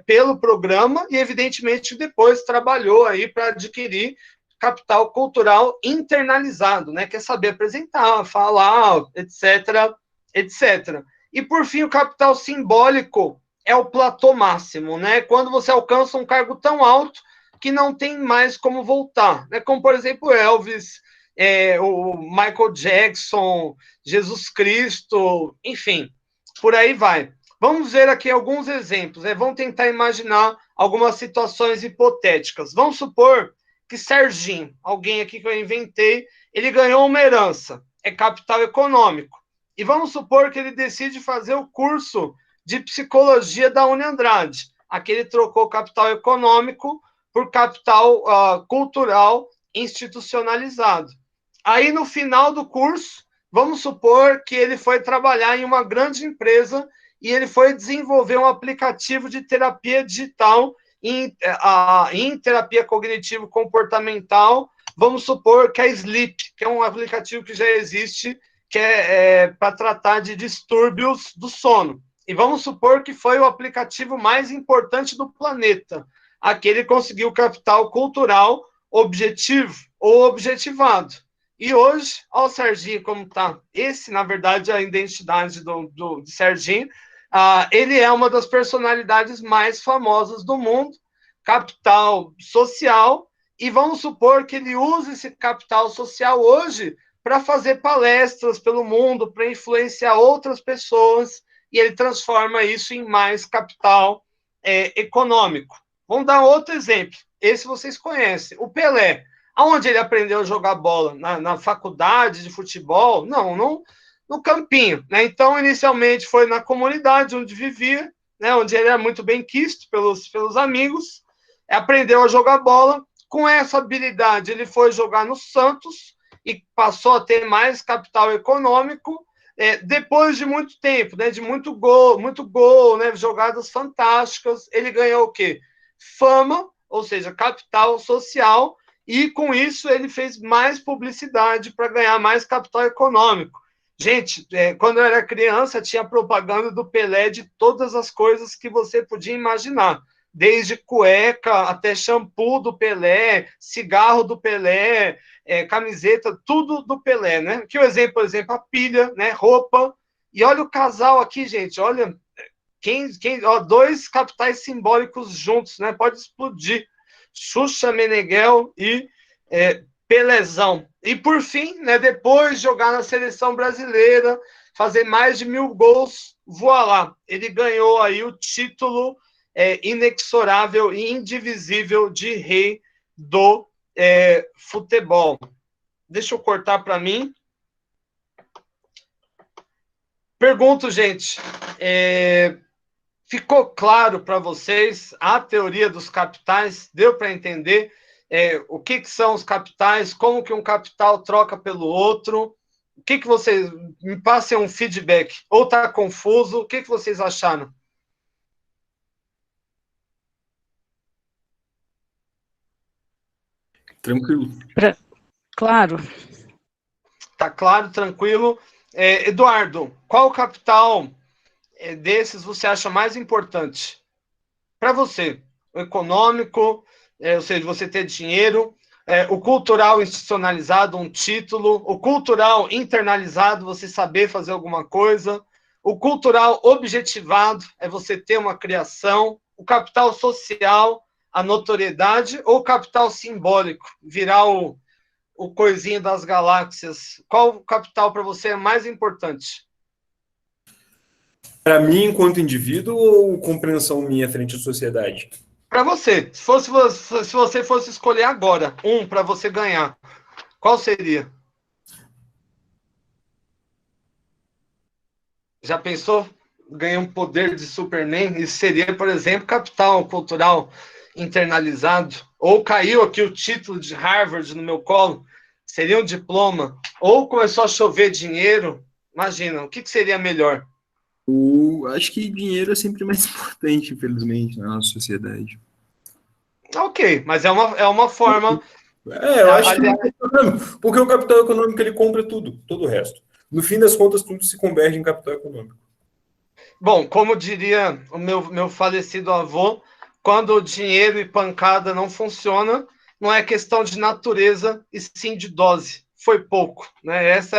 pelo programa e, evidentemente, depois trabalhou aí para adquirir capital cultural internalizado, né, que é saber apresentar, falar, etc., etc. E, por fim, o capital simbólico é o platô máximo, né? Quando você alcança um cargo tão alto que não tem mais como voltar, né? Como, por exemplo, Elvis, o Michael Jackson, Jesus Cristo, enfim, por aí vai. Vamos ver aqui alguns exemplos, né? Vamos tentar imaginar algumas situações hipotéticas. Vamos supor que Serginho, alguém aqui que eu inventei, ele ganhou uma herança, é capital econômico. E vamos supor que ele decide fazer o curso de psicologia da Uniandrade. Aqui ele trocou capital econômico por capital cultural institucionalizado. Aí, no final do curso, vamos supor que ele foi trabalhar em uma grande empresa e ele foi desenvolver um aplicativo de terapia digital em terapia cognitivo-comportamental. Vamos supor que a Sleep, que é um aplicativo que já existe, que é para tratar de distúrbios do sono. E vamos supor que foi o aplicativo mais importante do planeta. Aqui ele conseguiu capital cultural objetivo ou objetivado. E hoje, olha o Serginho como está. Esse, na verdade, é a identidade de Serginho. Ele é uma das personalidades mais famosas do mundo, capital social, e vamos supor que ele use esse capital social hoje para fazer palestras pelo mundo, para influenciar outras pessoas, e ele transforma isso em mais capital econômico. Vamos dar outro exemplo. Esse vocês conhecem. O Pelé. Aonde ele aprendeu a jogar bola? Na faculdade de futebol? Não, no campinho, né? Então, inicialmente, foi na comunidade onde vivia, né? Onde ele era muito bem quisto pelos amigos, aprendeu a jogar bola. Com essa habilidade, ele foi jogar no Santos e passou a ter mais capital econômico, depois de muito tempo, né? De muito gol, né? Jogadas fantásticas. Ele ganhou o quê? Fama, ou seja, capital social, e com isso ele fez mais publicidade para ganhar mais capital econômico. Gente, quando eu era criança, tinha propaganda do Pelé de todas as coisas que você podia imaginar, desde cueca até shampoo do Pelé, cigarro do Pelé, camiseta, tudo do Pelé, né? Que o exemplo, por exemplo, a pilha, né? Roupa. E olha o casal aqui, gente, olha, dois capitais simbólicos juntos, né? Pode explodir. Xuxa Meneghel e Pelezão. E por fim, né, depois de jogar na seleção brasileira, fazer mais de 1000 gols, voa lá. Ele ganhou aí o título inexorável e indivisível de rei do futebol. Deixa eu cortar para mim. Pergunto, gente, ficou claro para vocês a teoria dos capitais? Deu para entender o que são os capitais? Como que um capital troca pelo outro? O que vocês... Me passem um feedback. Ou está confuso? O que vocês acharam? Tranquilo. Claro. Tá claro, tranquilo. Eduardo, qual capital desses você acha mais importante para você? O econômico, ou seja, você ter dinheiro, o cultural institucionalizado, um título, o cultural internalizado, você saber fazer alguma coisa, o cultural objetivado, é você ter uma criação, o capital social, a notoriedade, ou o capital simbólico, virar o coisinho das galáxias. Qual capital para você é mais importante? Para mim, enquanto indivíduo, ou compreensão minha frente à sociedade? Para você. Se você fosse escolher agora para você ganhar, qual seria? Já pensou? Ganhar um poder de Superman? Isso seria, por exemplo, capital cultural internalizado. Ou caiu aqui o título de Harvard no meu colo, seria um diploma. Ou começou a chover dinheiro. Imagina, o que seria melhor? Acho que dinheiro é sempre mais importante, infelizmente, na nossa sociedade. Ok, mas é uma forma... eu acho que... Porque o capital econômico, ele compra tudo, todo o resto. No fim das contas, tudo se converge em capital econômico. Bom, como diria o meu falecido avô, quando o dinheiro e pancada não funciona, não é questão de natureza, e sim de dose. Foi pouco, né? Essa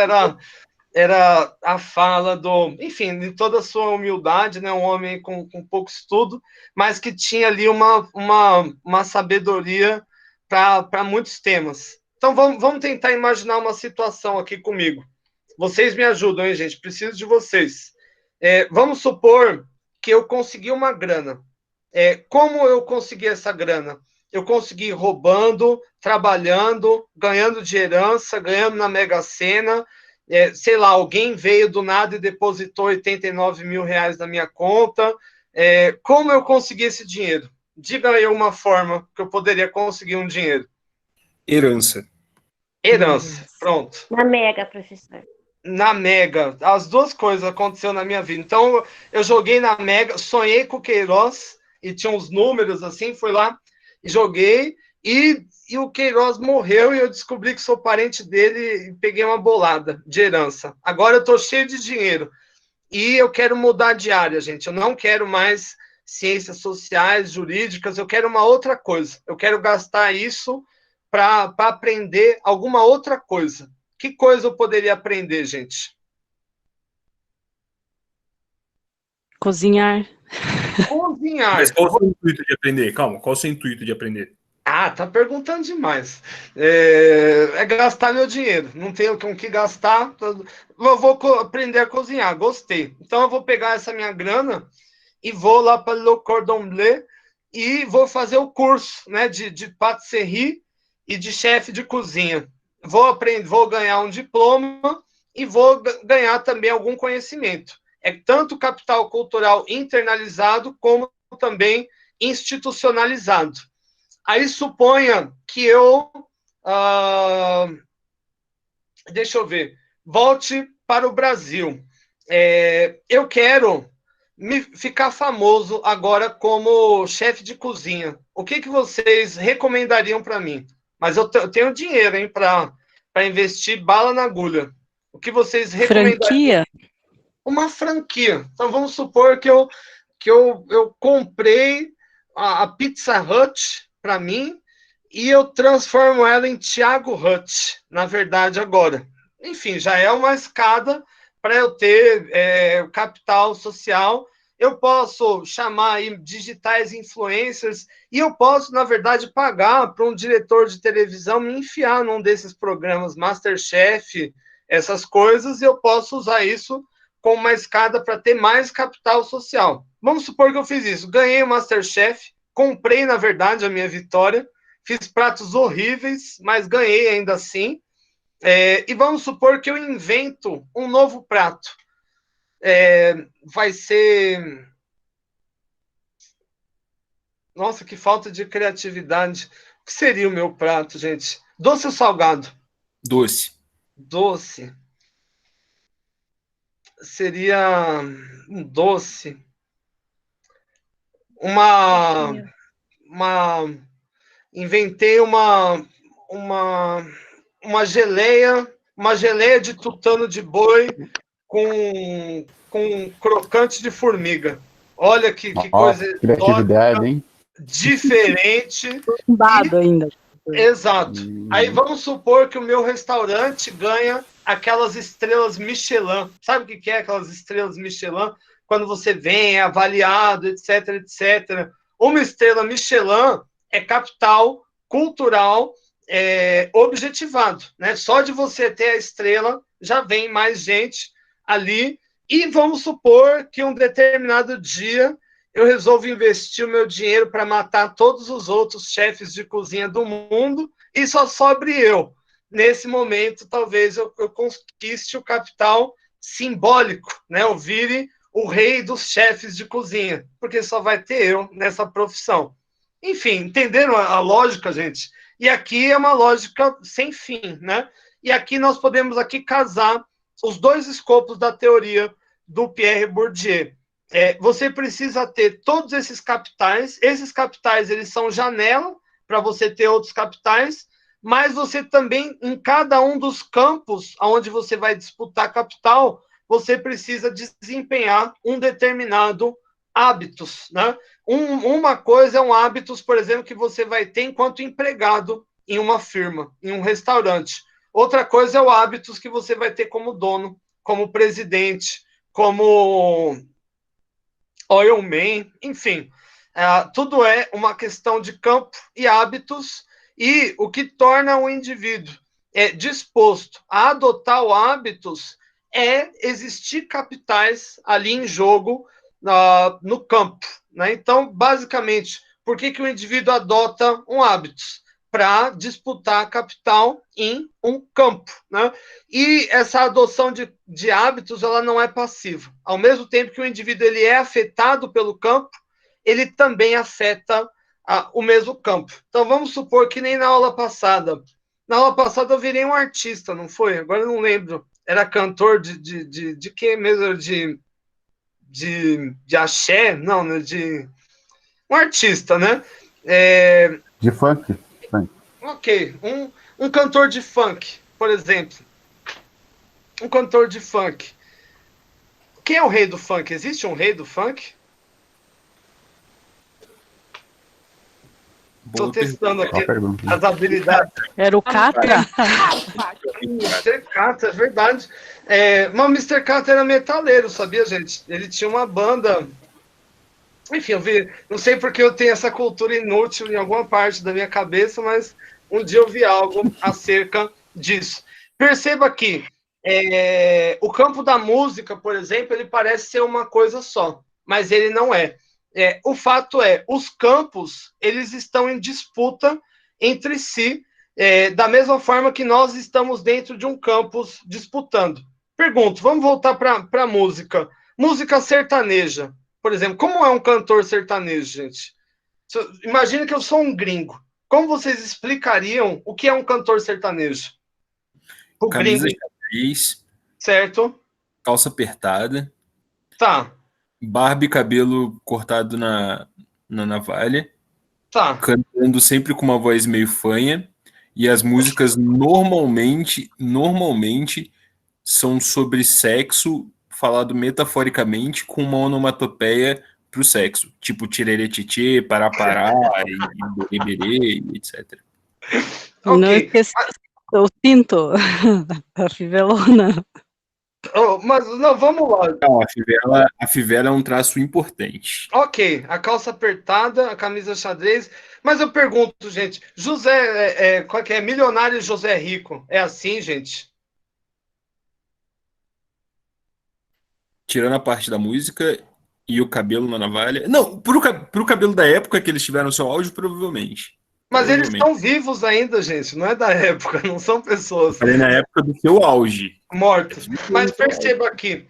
era a fala enfim, de toda a sua humildade, né? Um homem com pouco estudo, mas que tinha ali uma sabedoria para muitos temas. Então, vamos tentar imaginar uma situação aqui comigo. Vocês me ajudam, hein, gente? Preciso de vocês. Vamos supor que eu consegui uma grana. Como eu consegui essa grana? Eu consegui roubando, trabalhando, ganhando de herança, ganhando na Mega Sena. Sei lá, alguém veio do nada e depositou 89 mil reais na minha conta. Como eu consegui esse dinheiro? Diga aí uma forma que eu poderia conseguir um dinheiro. Herança. Herança, pronto. Na Mega, professor. Na Mega, as duas coisas aconteceram na minha vida. Então, eu joguei na Mega, sonhei com o Queiroz, e tinha uns números assim, fui lá e joguei, e o Queiroz morreu, e eu descobri que sou parente dele, e peguei uma bolada de herança. Agora eu tô cheio de dinheiro, e eu quero mudar de área, gente. Eu não quero mais ciências sociais, jurídicas, eu quero uma outra coisa. Eu quero gastar isso para aprender alguma outra coisa. Que coisa eu poderia aprender, gente? Cozinhar. Cozinhar. Mas qual é o seu intuito de aprender? Calma, qual é o seu intuito de aprender? Tá perguntando demais. É gastar meu dinheiro. Não tenho com que gastar. Eu vou aprender a cozinhar. Gostei. Então eu vou pegar essa minha grana e vou lá para Le Cordon Bleu e vou fazer o curso, né, de patisserie e de chefe de cozinha. Vou aprender, vou ganhar um diploma e vou ganhar também algum conhecimento. Tanto capital cultural internalizado como também institucionalizado. Aí suponha que eu, deixa eu ver, volte para o Brasil. Eu quero ficar famoso agora como chefe de cozinha. O que vocês recomendariam para mim? Mas eu tenho dinheiro, hein, para investir bala na agulha. O que vocês recomendariam? Franquia? Uma franquia. Então, vamos supor que eu comprei a Pizza Hut para mim e eu transformo ela em Thiago Hut, na verdade, agora. Enfim, já é uma escada para eu ter capital social. eu posso chamar aí digitais influencers e eu posso, na verdade, pagar para um diretor de televisão me enfiar num desses programas MasterChef, essas coisas, e eu posso usar isso como uma escada para ter mais capital social. Vamos supor que eu fiz isso, ganhei o MasterChef, comprei, na verdade, a minha vitória, fiz pratos horríveis, mas ganhei ainda assim, e vamos supor que eu invento um novo prato. Vai ser... Nossa, que falta de criatividade. O que seria o meu prato, gente? Doce ou salgado? Doce. Doce. Seria um doce. Inventei uma geleia de tutano de boi com crocante de formiga. Olha que coisa criatividade, hein? Diferente. Dado ainda. Exato. Aí vamos supor que o meu restaurante ganha aquelas estrelas Michelin. Sabe o que é aquelas estrelas Michelin? Quando você vem, é avaliado, etc, etc. Uma estrela Michelin é capital cultural objetivado, né? Só de você ter a estrela, já vem mais gente ali. E vamos supor que um determinado dia eu resolvo investir o meu dinheiro para matar todos os outros chefes de cozinha do mundo e só sobre eu. Nesse momento, talvez eu conquiste o capital simbólico, né? Eu vire o rei dos chefes de cozinha, porque só vai ter eu nessa profissão. Enfim, entenderam a lógica, gente? E aqui é uma lógica sem fim, né? E aqui nós podemos casar os dois escopos da teoria do Pierre Bourdieu. Você precisa ter todos esses capitais eles são janela para você ter outros capitais, mas você também, em cada um dos campos onde você vai disputar capital, você precisa desempenhar um determinado hábitos, né? Uma coisa é um hábitos, por exemplo, que você vai ter enquanto empregado em uma firma, em um restaurante. Outra coisa é o hábitos que você vai ter como dono, como presidente, como oilman, enfim. Tudo é uma questão de campo e hábitos, e o que torna o indivíduo disposto a adotar o hábitos é existir capitais ali em jogo no campo, né? Então, basicamente, por que o indivíduo adota um hábito? Para disputar capital em um campo, né? E essa adoção de hábitos, ela não é passiva. Ao mesmo tempo que o indivíduo ele é afetado pelo campo, ele também afeta o mesmo campo. Então, vamos supor que nem na aula passada. Na aula passada eu virei um artista, não foi? Agora eu não lembro. Era cantor de quê mesmo? De axé? Não, né? Um artista, né? De funk. Ok, um cantor de funk, por exemplo. Um cantor de funk. Quem é o rei do funk? Existe um rei do funk? Estou testando aqui as habilidades. Era o Catra? Mr. Catra, é verdade. Mas o Mr. Catra era metaleiro, sabia, gente? Ele tinha uma banda. Enfim, eu vi. Não sei porque eu tenho essa cultura inútil em alguma parte da minha cabeça, mas um dia eu vi algo acerca disso. Perceba que o campo da música, por exemplo, ele parece ser uma coisa só, mas ele não é. O fato é, os campos, eles estão em disputa entre si, da mesma forma que nós estamos dentro de um campus disputando. Pergunto, vamos voltar para a música. Música sertaneja, por exemplo, como é um cantor sertanejo, gente? Imagina que eu sou um gringo. Como vocês explicariam o que é um cantor sertanejo? O camisa gringo. xadrez. Certo. Calça apertada. Tá. Barba e cabelo cortado na navalha. Tá. Cantando sempre com uma voz meio fanha. E as músicas normalmente são sobre sexo, falado metaforicamente, com uma onomatopeia pro sexo. Tipo tirerê titê, pará pará, e berê, etc. Não esqueça o cinto, a fivelona. Mas não, vamos lá. Não, a fivela é um traço importante. Ok, a calça apertada, a camisa xadrez. Mas eu pergunto, gente, José, qual que é? Milionário José Rico. É assim, gente? Tirando a parte da música e o cabelo na navalha. Não, pro cabelo da época que eles tiveram seu auge, provavelmente. Mas eles Provavelmente. estão vivos ainda, gente. Não é da época, não são pessoas Falei na época do seu auge. mortas. Mas perceba aqui,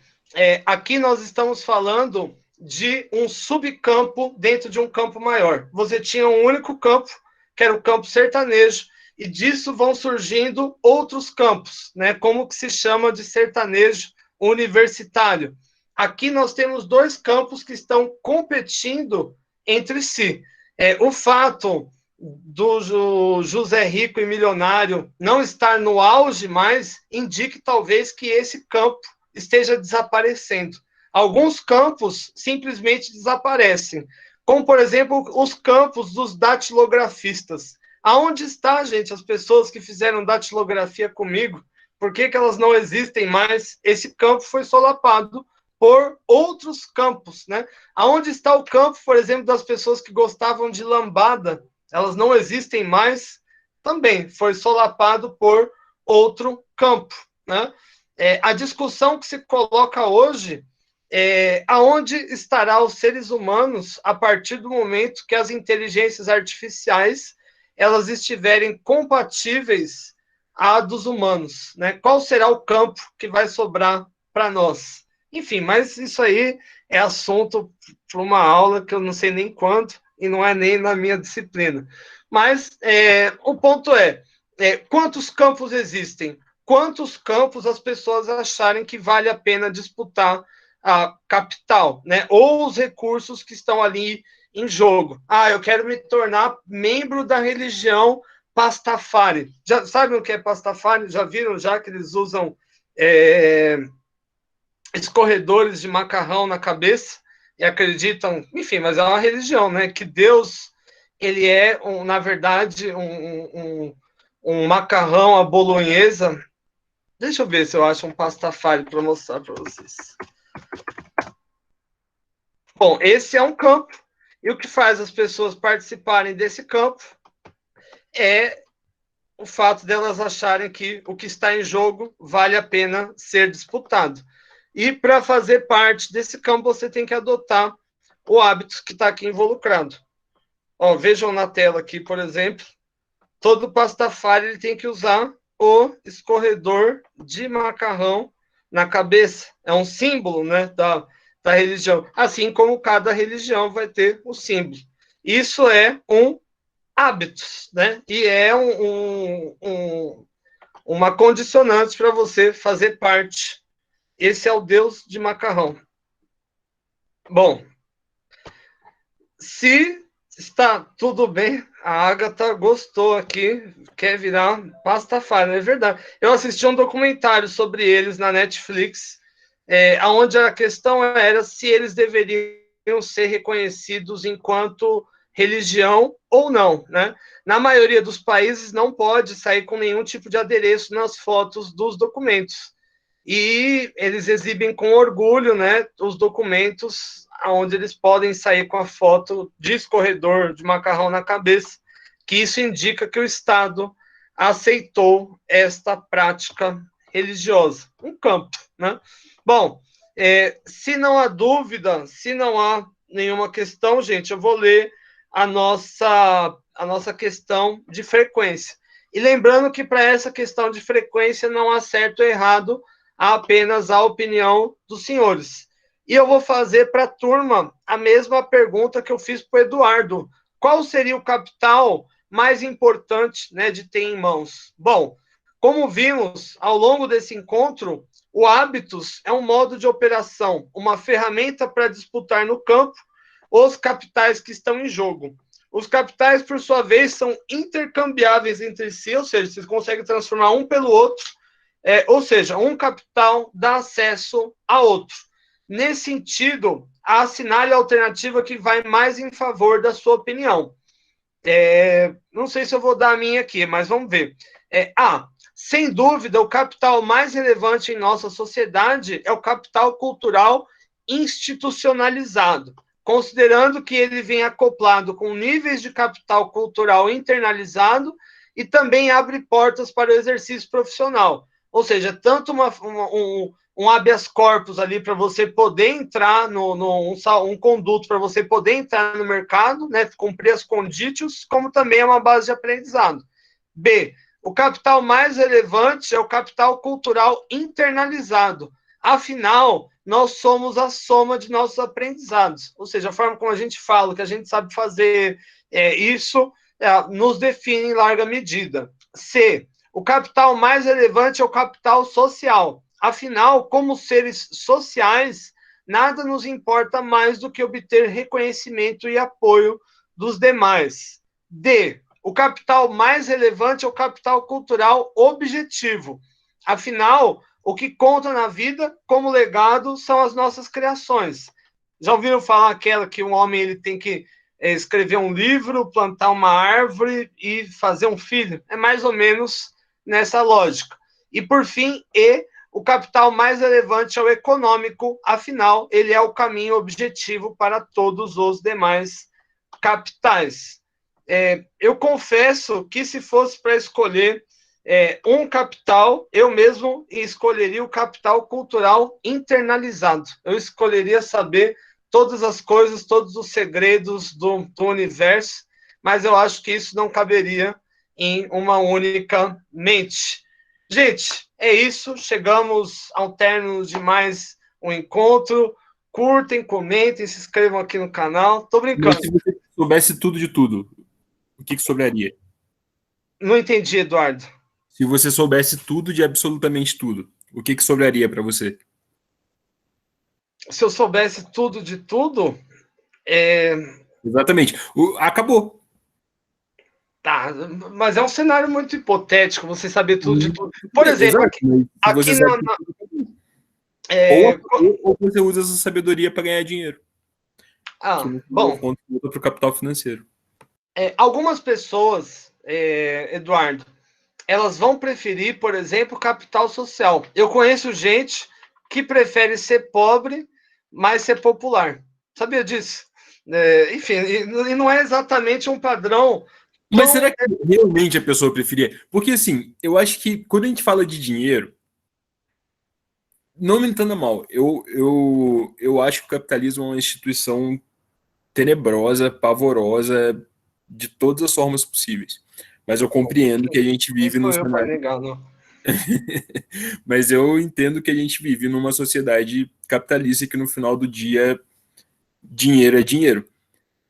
aqui nós estamos falando de um subcampo dentro de um campo maior. Você tinha um único campo, que era o campo sertanejo, e disso vão surgindo outros campos, né? Como que se chama de sertanejo universitário. Aqui nós temos dois campos que estão competindo entre si. O fato do José Rico e Milionário não estar no auge mais indica talvez que esse campo esteja desaparecendo. Alguns campos simplesmente desaparecem, como, por exemplo, os campos dos datilografistas. Aonde está, gente, as pessoas que fizeram datilografia comigo? Por que elas não existem mais? Esse campo foi solapado por outros campos, né? Aonde está o campo, por exemplo, das pessoas que gostavam de lambada? Elas não existem mais, também foi solapado por outro campo, né? A discussão que se coloca hoje é aonde estará os seres humanos a partir do momento que as inteligências artificiais elas estiverem compatíveis à dos humanos, né? Qual será o campo que vai sobrar para nós? Enfim, mas isso aí é assunto para uma aula que eu não sei nem quando e não é nem na minha disciplina. Mas o ponto quantos campos existem? Quantos campos as pessoas acharem que vale a pena disputar a capital, né? Ou os recursos que estão ali em jogo. Eu quero me tornar membro da religião Pastafari. Já sabem o que é Pastafari? Já viram já que eles usam escorredores de macarrão na cabeça e acreditam, enfim, mas é uma religião, né? Que Deus, ele é, na verdade, um macarrão à bolonhesa. Deixa eu ver se eu acho um pastafari para mostrar para vocês. Bom, esse é um campo, e o que faz as pessoas participarem desse campo é o fato delas acharem que o que está em jogo vale a pena ser disputado. E para fazer parte desse campo, você tem que adotar o hábito que está aqui involucrado. Vejam na tela aqui, por exemplo, todo pastafari ele tem que usar o escorredor de macarrão na cabeça. É um símbolo, né, da religião. Assim como cada religião vai ter o símbolo. Isso é um hábito, né? E é uma condicionante para você fazer parte. Esse é o Deus de macarrão. Bom, se está tudo bem, a Agatha gostou aqui, quer virar pastafari, é verdade. Eu assisti um documentário sobre eles na Netflix, onde a questão era se eles deveriam ser reconhecidos enquanto religião ou não, né? Na maioria dos países não pode sair com nenhum tipo de adereço nas fotos dos documentos. E eles exibem com orgulho, né, os documentos onde eles podem sair com a foto de escorredor de macarrão na cabeça, que isso indica que o Estado aceitou esta prática religiosa. Um campo, né? Bom, se não há dúvida, se não há nenhuma questão, gente, eu vou ler a nossa questão de frequência. E lembrando que para essa questão de frequência não há certo ou errado, há apenas a opinião dos senhores. E eu vou fazer para a turma a mesma pergunta que eu fiz para o Eduardo. Qual seria o capital mais importante, né, de ter em mãos? Bom, como vimos ao longo desse encontro, o hábitos é um modo de operação, uma ferramenta para disputar no campo os capitais que estão em jogo. Os capitais, por sua vez, são intercambiáveis entre si, ou seja, vocês conseguem transformar um pelo outro, ou seja, um capital dá acesso a outro. Nesse sentido, assinale a alternativa que vai mais em favor da sua opinião. Não sei se eu vou dar a minha aqui, mas vamos ver. Sem dúvida, o capital mais relevante em nossa sociedade é o capital cultural institucionalizado, considerando que ele vem acoplado com níveis de capital cultural internalizado e também abre portas para o exercício profissional. Ou seja, tanto um habeas corpus ali para você poder entrar um conduto para você poder entrar no mercado, né, cumprir as condícios, como também é uma base de aprendizado. B, o capital mais relevante é o capital cultural internalizado. Afinal, nós somos a soma de nossos aprendizados. Ou seja, a forma como a gente fala, o que a gente sabe fazer, isso nos define em larga medida. C, o capital mais relevante é o capital social. Afinal, como seres sociais, nada nos importa mais do que obter reconhecimento e apoio dos demais. D, o capital mais relevante é o capital cultural objetivo. Afinal, o que conta na vida como legado são as nossas criações. Já ouviram falar aquela que um homem ele tem que escrever um livro, plantar uma árvore e fazer um filho? É mais ou menos nessa lógica. E, por fim, o capital mais relevante é o econômico. Afinal, ele é o caminho objetivo para todos os demais capitais. Eu confesso que se fosse para escolher um capital, eu mesmo escolheria o capital cultural internalizado. Eu escolheria saber todas as coisas, todos os segredos do universo, mas eu acho que isso não caberia em uma única mente. Gente, é isso. Chegamos ao término de mais um encontro. Curtem, comentem, se inscrevam aqui no canal. Tô brincando. Se você soubesse tudo de tudo, o que sobraria? Não entendi, Eduardo. Se você soubesse tudo de absolutamente tudo, o que sobraria para você? Se eu soubesse tudo de tudo, Exatamente. Acabou. Tá, mas é um cenário muito hipotético, você saber tudo de tudo. Por exemplo, aqui ou você usa essa sabedoria para ganhar dinheiro. Bom. Para o capital financeiro. Algumas pessoas, Eduardo, elas vão preferir, por exemplo, capital social. Eu conheço gente que prefere ser pobre, mas ser popular. Sabia disso? Enfim, e não é exatamente um padrão. Mas será que realmente a pessoa preferia? Porque, assim, eu acho que quando a gente fala de dinheiro, não me entenda mal, eu acho que o capitalismo é uma instituição tenebrosa, pavorosa, de todas as formas possíveis. Mas eu compreendo que a gente vive num cenário... Mas eu entendo que a gente vive numa sociedade capitalista que no final do dia dinheiro é dinheiro.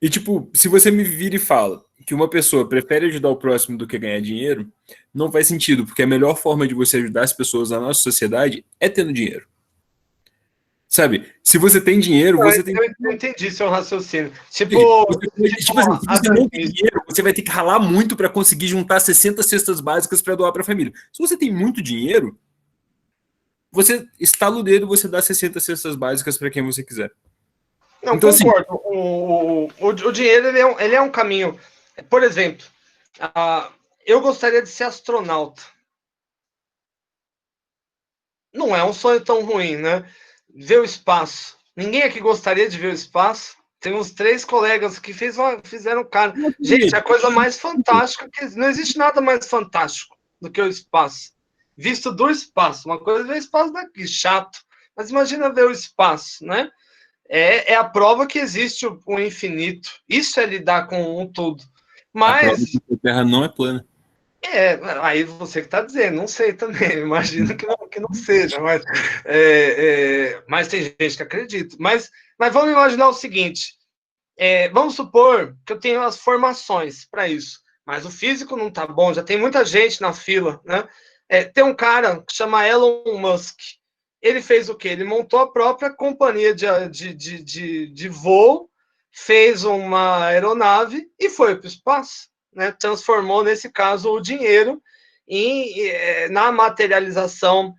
E tipo, se você me vira e fala que uma pessoa prefere ajudar o próximo do que ganhar dinheiro, não faz sentido, porque a melhor forma de você ajudar as pessoas na nossa sociedade é tendo dinheiro. Sabe? Se você tem dinheiro, você tem... Eu entendi seu raciocínio. Se você não tem dinheiro, você vai ter que ralar muito para conseguir juntar 60 cestas básicas para doar para a família. Se você tem muito dinheiro, você estala o dedo, você dá 60 cestas básicas para quem você quiser. Não, então, concordo. Assim, o dinheiro ele é um caminho. Por exemplo, eu gostaria de ser astronauta. Não é um sonho tão ruim, né? Ver o espaço. Ninguém aqui gostaria de ver o espaço. Tem uns 3 colegas que fizeram cara. Gente, é a coisa mais fantástica que não existe nada mais fantástico do que o espaço. Visto do espaço. Uma coisa é ver o espaço daqui, chato. Mas imagina ver o espaço, né? É a prova que existe o infinito. Isso é lidar com um tudo. Mas... A prova de que a Terra não é plana. Aí você que está dizendo, não sei também, imagino que não seja, mas tem gente que acredita. Mas vamos imaginar o seguinte, vamos supor que eu tenho as formações para isso, mas o físico não está bom, já tem muita gente na fila, né? Tem um cara que chama Elon Musk, ele fez o quê? Ele montou a própria companhia de voo, fez uma aeronave e foi para o espaço. Né, transformou, nesse caso, o dinheiro na materialização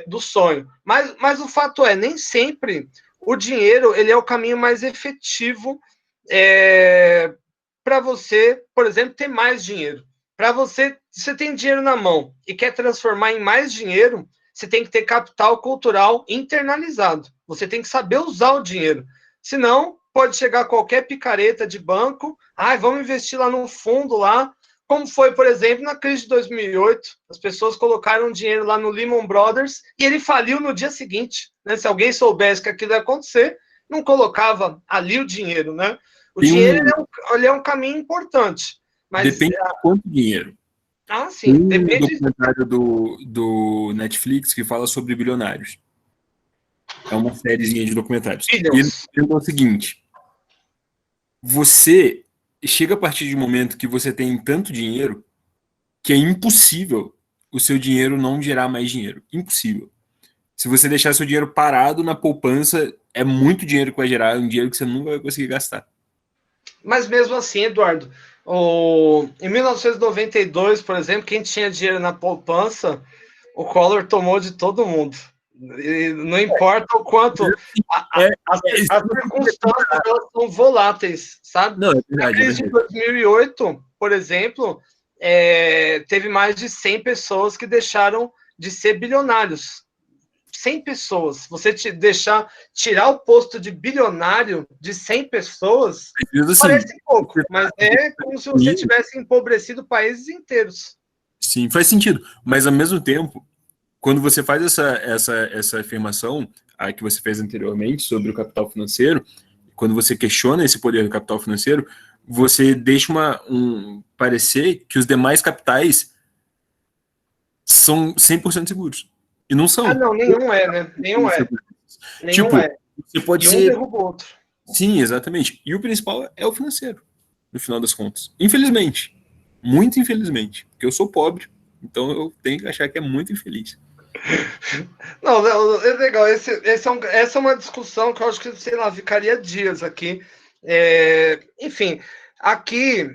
do sonho. Mas o fato é, nem sempre o dinheiro ele é o caminho mais efetivo para você, por exemplo, ter mais dinheiro. para você tem dinheiro na mão e quer transformar em mais dinheiro, você tem que ter capital cultural internalizado. Você tem que saber usar o dinheiro. Senão, pode chegar qualquer picareta de banco, vamos investir lá no fundo lá, como foi, por exemplo, na crise de 2008. As pessoas colocaram dinheiro lá no Lehman Brothers e ele faliu no dia seguinte. Né? Se alguém soubesse que aquilo ia acontecer, não colocava ali o dinheiro. Né? O dinheiro ele é um caminho importante. Mas, depende de quanto dinheiro. Sim. Tem Depende. Um documentário do Netflix que fala sobre bilionários. É uma sériezinha de documentários. E ele pergunta o seguinte: você chega a partir de um momento que você tem tanto dinheiro que é impossível o seu dinheiro não gerar mais dinheiro. Impossível. Se você deixar seu dinheiro parado na poupança, é muito dinheiro que vai gerar, um dinheiro que você nunca vai conseguir gastar. Mas mesmo assim, Eduardo, em 1992, por exemplo, quem tinha dinheiro na poupança, o Collor tomou de todo mundo. E não importa o quanto as circunstâncias elas são voláteis, sabe? Não, é verdade, na crise de 2008, por exemplo, teve mais de 100 pessoas que deixaram de ser bilionários. 100 pessoas. Você tirar o posto de bilionário de 100 pessoas, parece pouco, mas é como se você tivesse empobrecido países inteiros. Sim, faz sentido. Mas, ao mesmo tempo, quando você faz essa afirmação que você fez anteriormente sobre o capital financeiro, quando você questiona esse poder do capital financeiro, você deixa parecer que os demais capitais são 100% seguros. E não são. Não, nenhum é, né? Nenhum é. Tipo, você pode ser... derruba o outro. Sim, exatamente. E o principal é o financeiro, no final das contas. Infelizmente. Muito infelizmente. Porque eu sou pobre, então eu tenho que achar que é muito infeliz. Não, é legal. Essa é uma discussão que eu acho que, sei lá, ficaria dias aqui. Enfim, aqui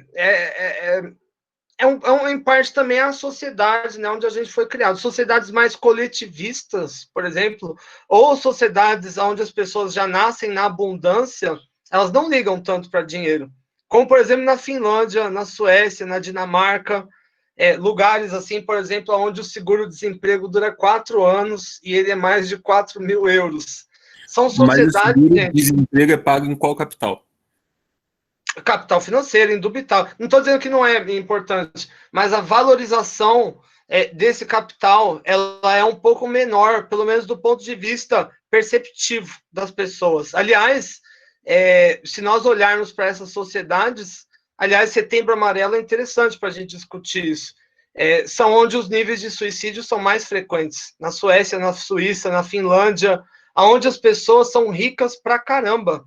em parte também a sociedade, né, onde a gente foi criado. Sociedades mais coletivistas, por exemplo, ou sociedades onde as pessoas já nascem na abundância, elas não ligam tanto para dinheiro. Como, por exemplo, na Finlândia, na Suécia, na Dinamarca, lugares assim, por exemplo, onde o seguro-desemprego dura 4 anos e ele é mais de 4 mil euros. São sociedades... Mas o seguro-desemprego é pago em qual capital? Capital financeiro, indubitável. Não estou dizendo que não é importante, mas a valorização desse capital ela é um pouco menor, pelo menos do ponto de vista perceptivo das pessoas. Aliás, se nós olharmos para essas sociedades, aliás, Setembro Amarelo é interessante para a gente discutir isso. São onde os níveis de suicídio são mais frequentes. Na Suécia, na Suíça, na Finlândia, onde as pessoas são ricas pra caramba.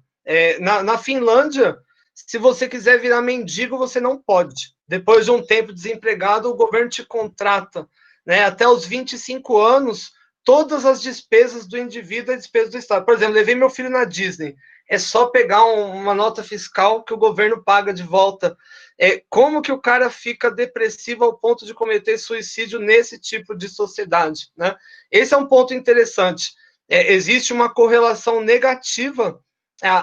Na Finlândia, se você quiser virar mendigo, você não pode. Depois de um tempo desempregado, o governo te contrata. Né? Até os 25 anos, todas as despesas do indivíduo é despesa do Estado. Por exemplo, levei meu filho na Disney. É só pegar uma nota fiscal que o governo paga de volta. Como que o cara fica depressivo ao ponto de cometer suicídio nesse tipo de sociedade? Né? Esse é um ponto interessante. Existe uma correlação negativa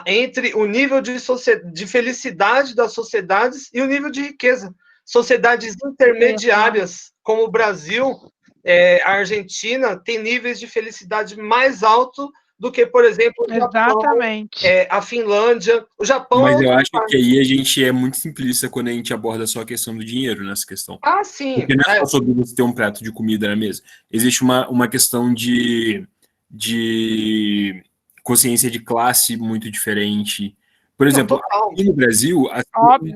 entre o nível de felicidade das sociedades e o nível de riqueza. Sociedades intermediárias, como o Brasil, a Argentina, tem níveis de felicidade mais altos do que, por exemplo, o Japão, a Finlândia. O Japão... Mas eu acho que aí a gente é muito simplista quando a gente aborda só a questão do dinheiro nessa questão. Sim. Porque não é só sobre você ter um prato de comida na mesa. Existe uma questão de consciência de classe muito diferente. Por exemplo, aqui no Brasil,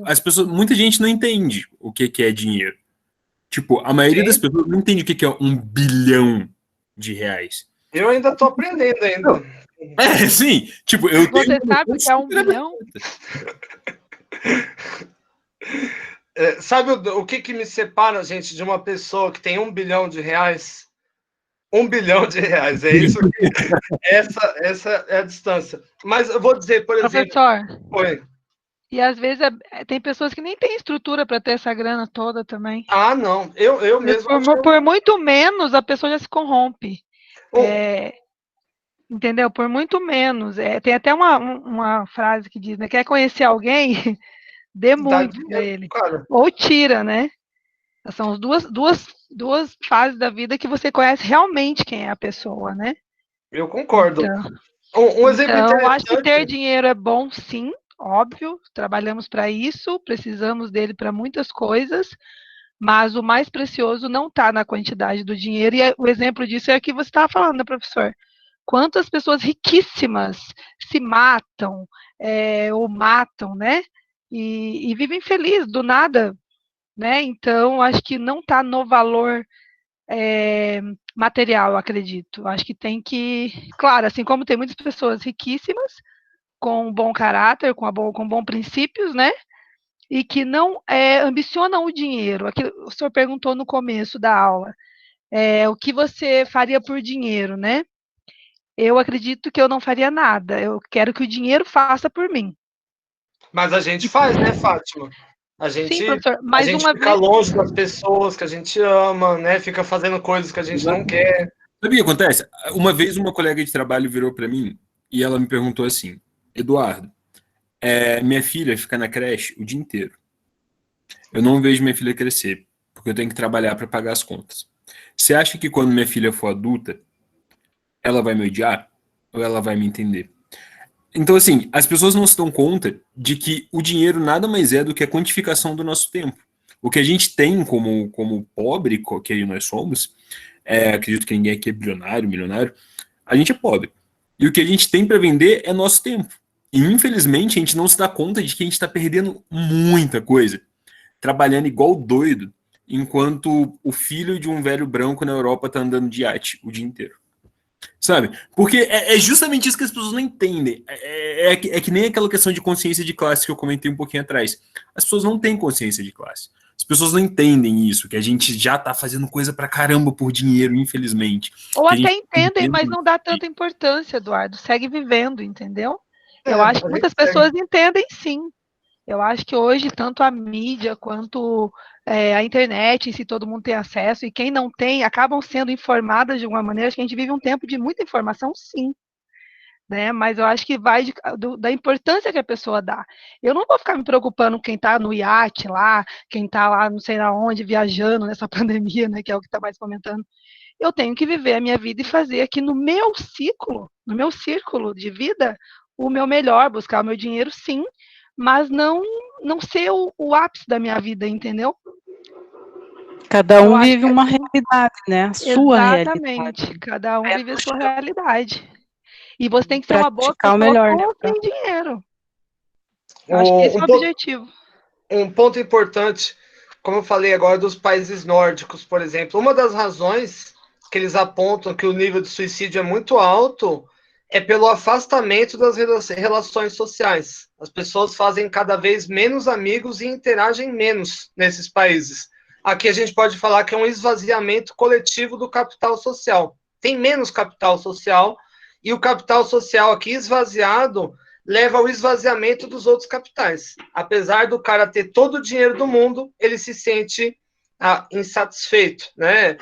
as pessoas, muita gente não entende o que é dinheiro. Tipo, a maioria das pessoas não entende o que é 1 bilhão de reais. Eu ainda estou aprendendo ainda. Sim. Tipo, Você sabe o que é 1 bilhão? Sabe o que me separa, gente, de uma pessoa que tem 1 bilhão de reais? 1 bilhão de reais, é isso que... essa é a distância. Mas eu vou dizer, por exemplo... Professor, Oi. E às vezes tem pessoas que nem têm estrutura para ter essa grana toda também. Não. Eu mesmo... Por muito menos, a pessoa já se corrompe. Entendeu? Por muito menos. Tem até uma frase que diz, né? Quer conhecer alguém? Dê muito para ele. Claro. Ou tira, né? São as duas fases da vida que você conhece realmente quem é a pessoa, né? Eu concordo. Então, Um exemplo eu acho que ter interessante. dinheiro é bom, sim, óbvio. Trabalhamos para isso, precisamos dele para muitas coisas, mas o mais precioso não está na quantidade do dinheiro. E o exemplo disso é o que você estava falando, né, professor? Quantas pessoas riquíssimas se matam, ou matam, né? E vivem felizes do nada, né? Então, acho que não está no valor material, eu acredito. Acho que tem que, claro, assim como tem muitas pessoas riquíssimas, com bom caráter, com bons princípios, né? E que não ambicionam o dinheiro. Aquilo, o senhor perguntou no começo da aula, o que você faria por dinheiro, né? Eu acredito que eu não faria nada. Eu quero que o dinheiro faça por mim. Mas a gente faz, né, Fátima? A Sim, gente, professor. a Mais gente uma fica vez. longe das pessoas que a gente ama, né? Fica fazendo coisas que a gente não quer. Sabe o que acontece? Uma vez uma colega de trabalho virou para mim e ela me perguntou assim: Eduardo, minha filha fica na creche o dia inteiro. Eu não vejo minha filha crescer, porque eu tenho que trabalhar para pagar as contas. Você acha que quando minha filha for adulta, ela vai me odiar? Ou ela vai me entender? Então, assim, as pessoas não se dão conta de que o dinheiro nada mais é do que a quantificação do nosso tempo. O que a gente tem como pobre, que nós somos, acredito que ninguém aqui é bilionário, milionário, a gente é pobre. E o que a gente tem para vender é nosso tempo. E, infelizmente, a gente não se dá conta de que a gente está perdendo muita coisa, trabalhando igual doido, enquanto o filho de um velho branco na Europa está andando de iate o dia inteiro. Sabe? Porque é justamente isso que as pessoas não entendem. É que nem aquela questão de consciência de classe que eu comentei um pouquinho atrás. As pessoas não têm consciência de classe. As pessoas não entendem isso, que a gente já tá fazendo coisa pra caramba por dinheiro, infelizmente. Ou Que a até gente entendem, mas não dá tanta importância, Eduardo. Segue vivendo, entendeu? Eu acho que A gente muitas pessoas entendem, sim. Eu acho que hoje, tanto a mídia quanto a internet, se todo mundo tem acesso, e quem não tem, acabam sendo informadas de alguma maneira. Acho que a gente vive um tempo de muita informação, sim. Né? Mas eu acho que vai da importância que a pessoa dá. Eu não vou ficar me preocupando com quem está no iate lá, quem está lá não sei aonde, viajando nessa pandemia, né, que é o que está mais comentando. Eu tenho que viver a minha vida e fazer aqui no meu círculo de vida, o meu melhor, buscar o meu dinheiro, sim, mas não ser o ápice da minha vida, entendeu? Cada um vive uma realidade, né? A sua realidade. Exatamente, cada um vive a sua realidade. E você tem que ser uma boa Praticar o pessoa melhor, com né? sem dinheiro. Eu acho que esse é o objetivo. Um ponto importante, como eu falei agora dos países nórdicos, por exemplo, uma das razões que eles apontam que o nível de suicídio é muito alto é pelo afastamento das relações sociais. As pessoas fazem cada vez menos amigos e interagem menos nesses países. Aqui a gente pode falar que é um esvaziamento coletivo do capital social. Tem menos capital social, e o capital social aqui esvaziado leva ao esvaziamento dos outros capitais. Apesar do cara ter todo o dinheiro do mundo, ele se sente insatisfeito, né?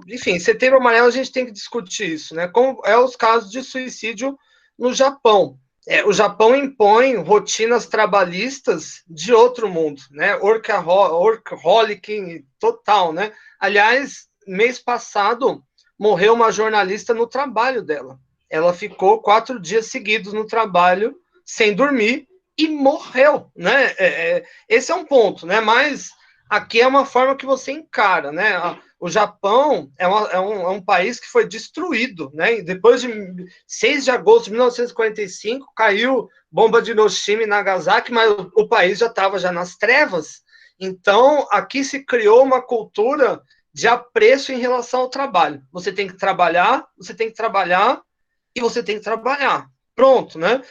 Enfim, Setembro Amarelo a gente tem que discutir isso, né? Como é os casos de suicídio no Japão. O Japão impõe rotinas trabalhistas de outro mundo, né? Workaholic total, né? Aliás, mês passado morreu uma jornalista no trabalho dela. Ela ficou 4 dias seguidos no trabalho, sem dormir, e morreu, né? Esse é um ponto, né? Mas aqui é uma forma que você encara, né? O Japão é um país que foi destruído, né? Depois de 6 de agosto de 1945, caiu bomba de Hiroshima e Nagasaki, mas o país já estava nas trevas. Então, aqui se criou uma cultura de apreço em relação ao trabalho. Você tem que trabalhar, e você tem que trabalhar. Pronto, né?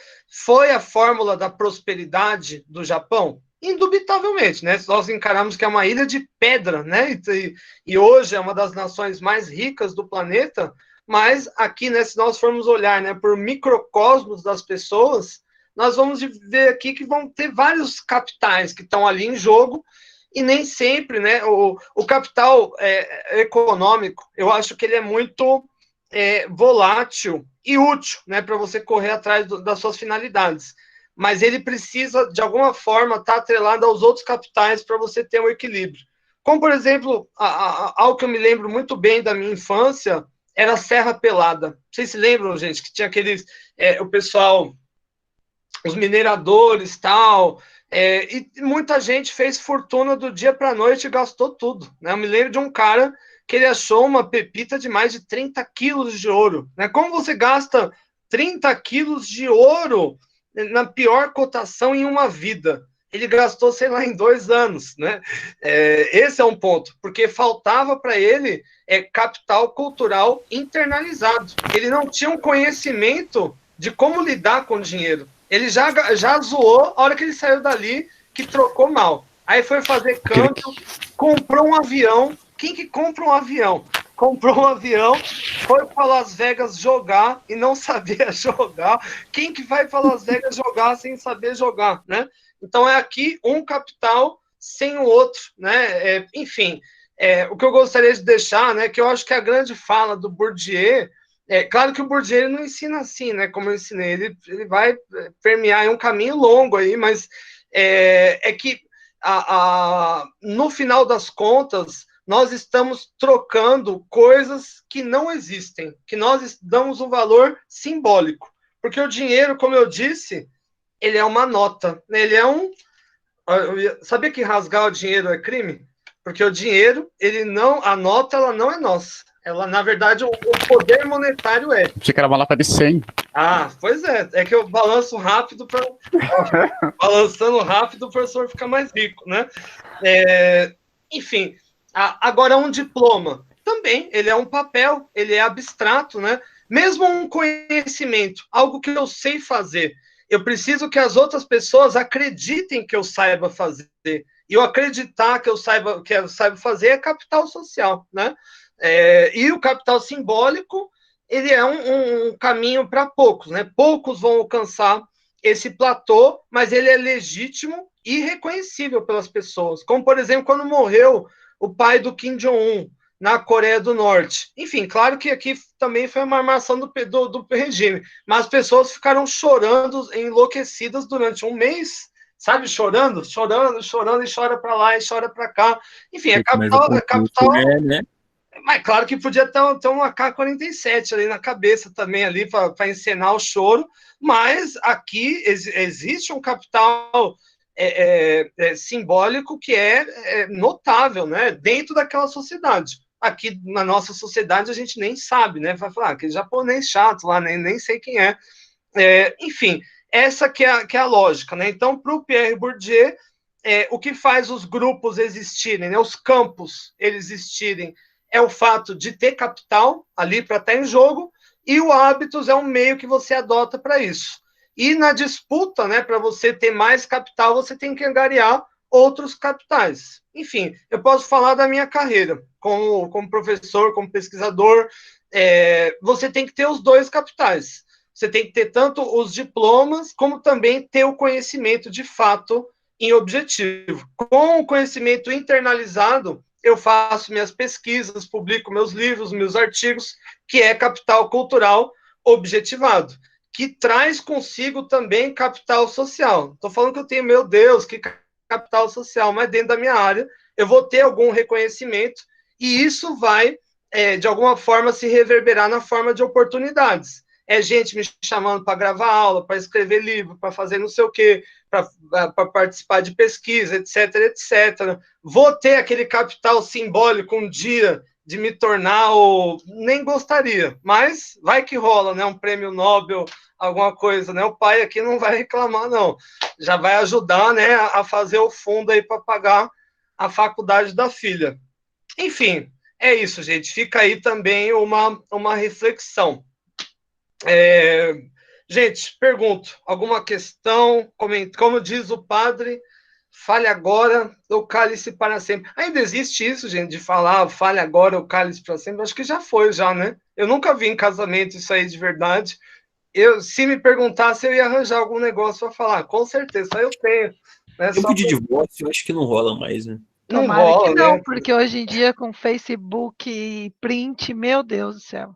Foi a fórmula da prosperidade do Japão? Indubitavelmente, né? Nós encaramos que é uma ilha de pedra, né? E hoje é uma das nações mais ricas do planeta, mas aqui, né, se nós formos olhar, né, por microcosmos das pessoas, nós vamos ver aqui que vão ter vários capitais que estão ali em jogo, e nem sempre, né, o capital econômico, eu acho que ele é muito volátil e útil, né, para você correr atrás das suas finalidades. Mas ele precisa, de alguma forma, estar atrelado aos outros capitais para você ter um equilíbrio. Como, por exemplo, algo que eu me lembro muito bem da minha infância era a Serra Pelada. Vocês se lembram, gente, que tinha aqueles... o pessoal, os mineradores tal, e muita gente fez fortuna do dia para a noite e gastou tudo. Né? Eu me lembro de um cara que ele achou uma pepita de mais de 30 quilos de ouro. Né? Como você gasta 30 quilos de ouro na pior cotação em uma vida? Ele gastou, sei lá, em 2 anos, né? Esse é um ponto, porque faltava para ele capital cultural internalizado. Ele não tinha um conhecimento de como lidar com o dinheiro. Ele já zoou a hora que ele saiu dali, que trocou mal. Aí foi fazer câmbio, comprou um avião. Quem que compra um avião? Comprou um avião, foi para Las Vegas jogar e não sabia jogar. Quem que vai para Las Vegas jogar sem saber jogar, né? Então, é aqui um capital sem o outro, né? Enfim, o que eu gostaria de deixar, né, que eu acho que a grande fala do Bourdieu, claro que o Bourdieu ele não ensina assim, né, como eu ensinei, ele vai permear um caminho longo aí, mas que no final das contas, nós estamos trocando coisas que não existem, que nós damos um valor simbólico, porque o dinheiro, como eu disse, ele é uma nota, né? Ele é sabia que rasgar o dinheiro é crime? Porque o dinheiro, a nota, ela não é nossa. Ela, na verdade, o poder monetário é. Achei que era uma lata de 100. Ah, pois é que eu balanço rápido balançando rápido o professor fica mais rico, né? Enfim, agora um diploma também, ele é um papel, ele é abstrato, né? Mesmo um conhecimento, algo que eu sei fazer, eu preciso que as outras pessoas acreditem que eu saiba fazer. E eu acreditar que eu saiba fazer é capital social, né? E o capital simbólico, ele é um caminho para poucos, né? Poucos vão alcançar esse platô, mas ele é legítimo e reconhecível pelas pessoas. Como, por exemplo, quando morreu o pai do Kim Jong-un na Coreia do Norte. Enfim, claro que aqui também foi uma armação do regime, mas as pessoas ficaram chorando, enlouquecidas durante um mês, sabe, chorando, e chora para lá e chora para cá. Enfim, é capital, né? Mas claro que podia ter um AK-47 ali na cabeça também, ali para encenar o choro, mas aqui existe um capital simbólico que é notável, né, dentro daquela sociedade. Aqui na nossa sociedade a gente nem sabe, né? Vai falar, aquele japonês chato lá, nem sei quem é. Enfim, essa que é a lógica, né? Então, para o Pierre Bourdieu, o que faz os grupos existirem, né? Os campos eles existirem, é o fato de ter capital ali para estar em jogo, e o hábitos é um meio que você adota para isso. E na disputa, né, para você ter mais capital, você tem que angariar outros capitais. Enfim, eu posso falar da minha carreira como professor, como pesquisador. Você tem que ter os dois capitais. Você tem que ter tanto os diplomas, como também ter o conhecimento de fato em objetivo. Com o conhecimento internalizado, eu faço minhas pesquisas, publico meus livros, meus artigos, que é capital cultural objetivado, que traz consigo também capital social. Estou falando que eu tenho, meu Deus, que capital social, mas dentro da minha área eu vou ter algum reconhecimento e isso vai, de alguma forma, se reverberar na forma de oportunidades. Gente me chamando para gravar aula, para escrever livro, para fazer não sei o quê, para participar de pesquisa, etc, etc. Vou ter aquele capital simbólico um dia de me tornar, nem gostaria, mas vai que rola, né? Um prêmio Nobel, alguma coisa, né? O pai aqui não vai reclamar, não. Já vai ajudar, né, a fazer o fundo aí para pagar a faculdade da filha. Enfim, é isso, gente. Fica aí também uma reflexão. Gente, pergunto, alguma questão? Como diz o padre, fale agora, o cálice para sempre. Ainda existe isso, gente, de falar fale agora, o cálice para sempre? Acho que já foi, né? Eu nunca vi em casamento isso aí de verdade. Se me perguntasse, eu ia arranjar algum negócio para falar, com certeza, eu tenho. Né? Tempo de divórcio, eu acho que não rola mais, né? Não Tomara rola, que não, né? porque hoje em dia com Facebook e print, meu Deus do céu.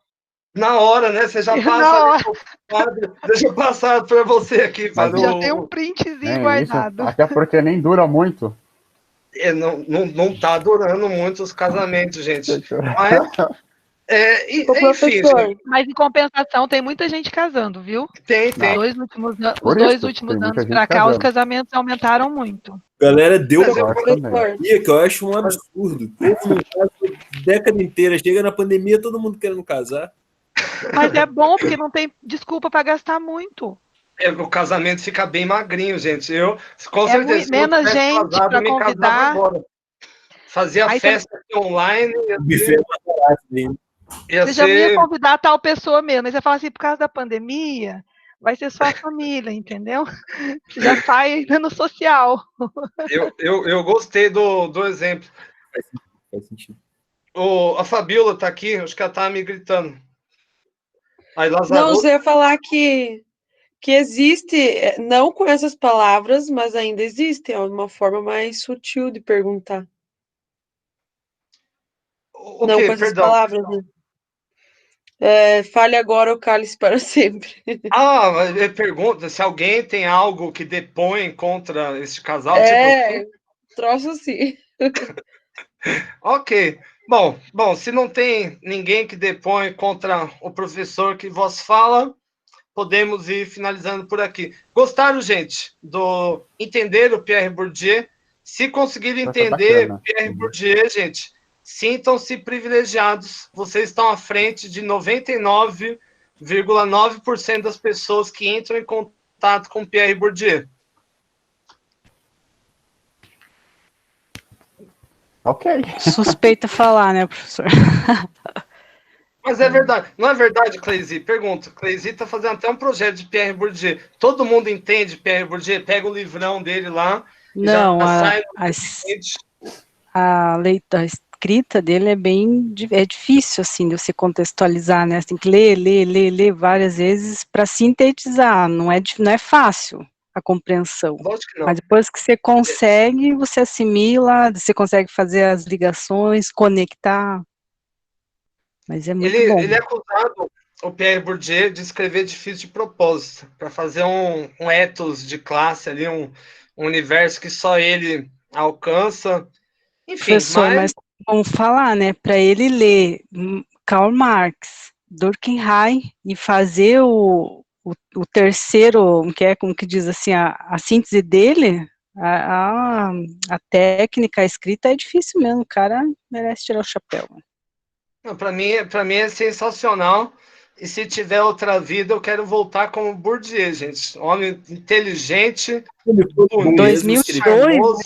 Na hora, né? Você já passa. Padre, deixa eu passar para você aqui, padre. Já tem um printzinho guardado. Isso, até porque nem dura muito. Não tá durando muito os casamentos, gente. Mas, Ô, enfim, professor, gente, Mas, em compensação, tem muita gente casando, viu? tem. Os dois Por dois isso, últimos tem muita anos gente para cá, os casando. casamentos aumentaram muito. Galera, deu Mas uma Eu acho também. pandemia que eu acho um absurdo. Todo mundo casa a década inteira. Chega na pandemia, todo mundo querendo casar. Mas é bom, porque não tem desculpa para gastar muito. O casamento fica bem magrinho, gente. Eu, com É certeza, se eu menos tivesse gente casado, para eu me casava convidar. agora. Fazia Aí festa aqui online, O buffet é mais barato, né? ia você já não ia ser... convidar tal pessoa mesmo. Mas você fala assim, por causa da pandemia, vai ser só a família, entendeu? Você já sai no social. Eu gostei do exemplo. Faz sentido. A Fabiola tá aqui, acho que ela tá me gritando. Aí, não, Lazarotto, você ia falar que existe, não com essas palavras, mas ainda existe, é uma forma mais sutil de perguntar. o Não quê? com essas Perdão. palavras, né? Fale agora ou cale-se para sempre. Mas eu pergunto se alguém tem algo que depõe contra este casal, tipo assim. Troço assim. Ok. Bom, se não tem ninguém que depõe contra o professor que vos fala, podemos ir finalizando por aqui. Gostaram, gente, do entender o Pierre Bourdieu? Se conseguirem Foi entender bacana. Pierre Bourdieu, gente, sintam-se privilegiados. Vocês estão à frente de 99,9% das pessoas que entram em contato com Pierre Bourdieu. Ok. Suspeita falar, né, professor? Mas é verdade. Não é verdade, Cleisi? Pergunta. Cleisi está fazendo até um projeto de Pierre Bourdieu. Todo mundo entende Pierre Bourdieu? Pega o livrão dele lá e já Não, sai a escrita dele é é difícil, assim, de você contextualizar, né? Você tem que ler várias vezes para sintetizar, não é fácil a compreensão. Lógico que não. Mas depois que você consegue, você assimila, você consegue fazer as ligações, conectar. Mas é muito bom. Ele é acusado, o Pierre Bourdieu, de escrever difícil de propósito, para fazer um ethos de classe ali, um universo que só ele alcança. Enfim, Professor, mas vamos falar, né? Para ele ler Karl Marx, Durkheim e fazer o terceiro, como que diz assim, a síntese dele, a técnica, a escrita é difícil mesmo, o cara merece tirar o chapéu. Para mim é sensacional. E se tiver outra vida, eu quero voltar como Bourdieu, gente. Homem inteligente, bonito, 2002, charmoso.